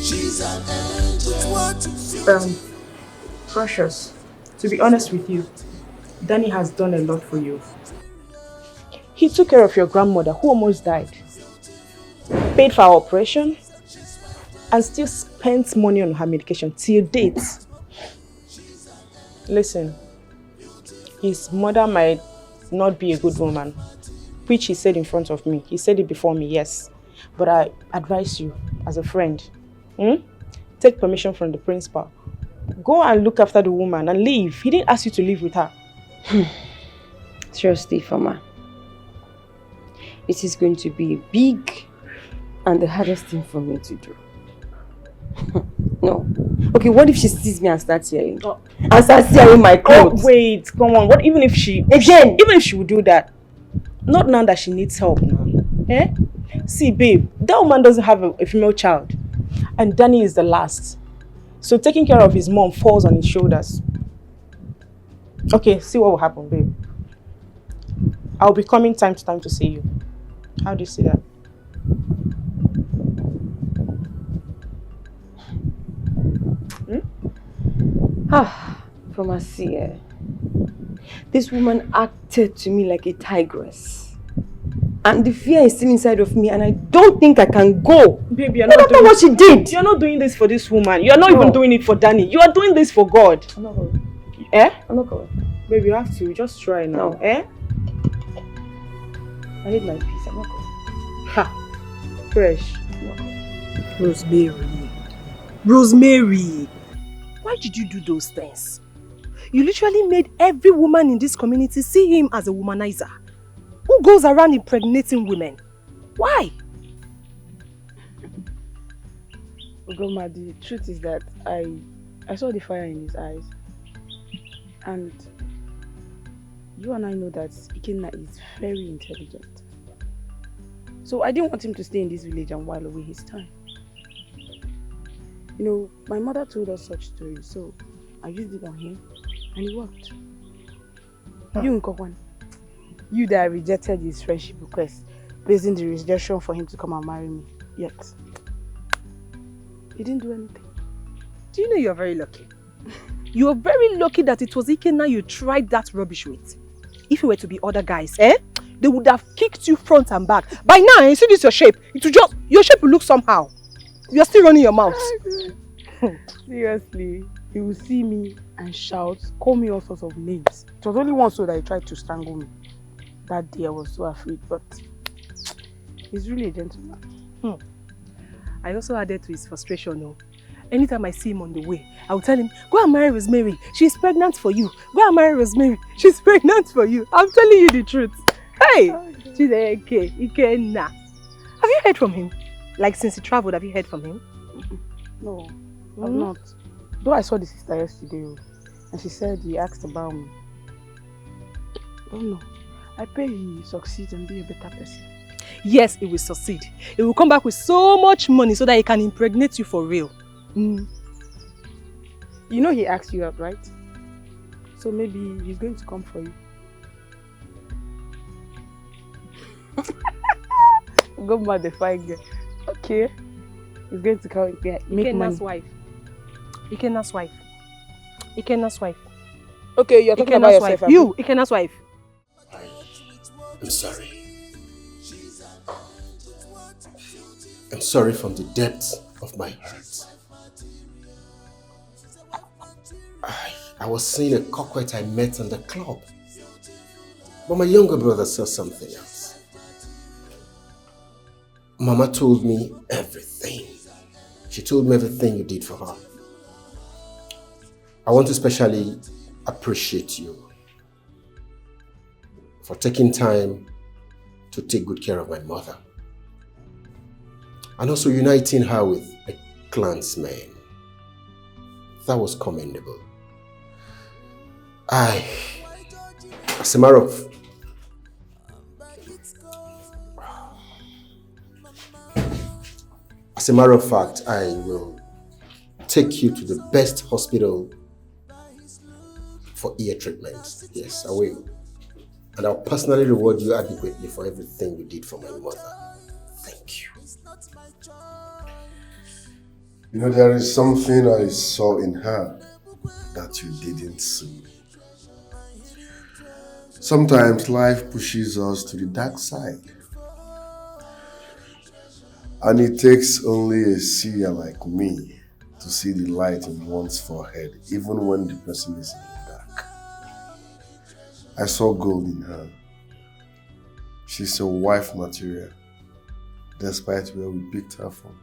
She's an angel with what you see. Precious, to be honest with you, Danny has done a lot for you. He took care of your grandmother who almost died, paid for her operation, and still spent money on her medication till date. Listen, his mother might not be a good woman, which he said in front of me. He said it before me, yes. But I advise you, as a friend, take permission from the principal. Go and look after the woman and leave. He didn't ask you to live with her. Seriously, Fama. It is going to be big and the hardest thing for me to do. No. Okay, what if she sees me and starts yelling? And starts tearing my clothes? Oh, wait, come on. What even if she... Again! Even if she would do that, not now that she needs help now. Eh? See, babe, that woman doesn't have a female child. And Danny is the last. So taking care of his mom falls on his shoulders. Okay, see what will happen, babe. I'll be coming time to time to see you. How do you see that? From a seer. This woman acted to me like a tigress. And the fear is still inside of me and I don't think I can go. Baby, you're not not doing what she did. You're not doing this for this woman. You're not even doing it for Danny. You are doing this for God. I'm not going. Eh? I'm not going. Baby, you have to. Just try now. No. Eh? I need my peace. I'm not going. Ha! Fresh. Rosemary. Rosemary. Why did you do those things? You literally made every woman in this community see him as a womanizer who goes around impregnating women. Why? Grandma, the truth is that I saw the fire in his eyes. And you and I know that Ikenna is very intelligent. So I didn't want him to stay in this village and while away his time. You know, my mother told us such stories, so I used it on him and it worked. You, Nkokwan, you that rejected his friendship request, placing the rejection for him to come and marry me, yet he didn't do anything. Do you know you're very lucky? You're very lucky that it was Ikenna you tried that rubbish with. If it were to be other guys, they would have kicked you front and back. By now, you see this your shape. Your shape will look somehow. You're still running your mouth. Seriously, he will see me and shout, call me all sorts of names. It was only once so that he tried to strangle me. That day I was so afraid, but he's really a gentleman. I also added to his frustration. No? Anytime I see him on the way, I will tell him, go and marry Rosemary. She's pregnant for you. Go and marry Rosemary. She's pregnant for you. I'm telling you the truth. Hey! Ikenna. Have you heard from him? Like since he traveled, have you heard from him? No, I've not. Though I saw the sister yesterday and she said he asked about me. Oh no. I pray he succeeds and be a better person. Yes, he will succeed. He will come back with so much money so that he can impregnate you for real. You know he asked you out, right? So maybe he's going to come for you. Go mad the fine girl. Okay. He's going to come and make money. Wife. Ikenna's wife. Ikenna's wife. Okay, you're talking about yourself. Wife. You, Ikenna's wife. I'm sorry. I'm sorry from the depths of my heart. I was seeing a coquette I met in the club. But my younger brother saw something else. Mama told me everything. She told me everything you did for her. I want to especially appreciate you for taking time to take good care of my mother. And also uniting her with a clansman. That was commendable. As a matter of fact, I will take you to the best hospital for ear treatment. Yes, I will. And I'll personally reward you adequately for everything you did for my mother. Thank you. You know, there is something I saw in her that you didn't see. Sometimes life pushes us to the dark side. And it takes only a seer like me to see the light in one's forehead, even when the person is in the dark. I saw gold in her. She's a wife material, despite where we picked her from.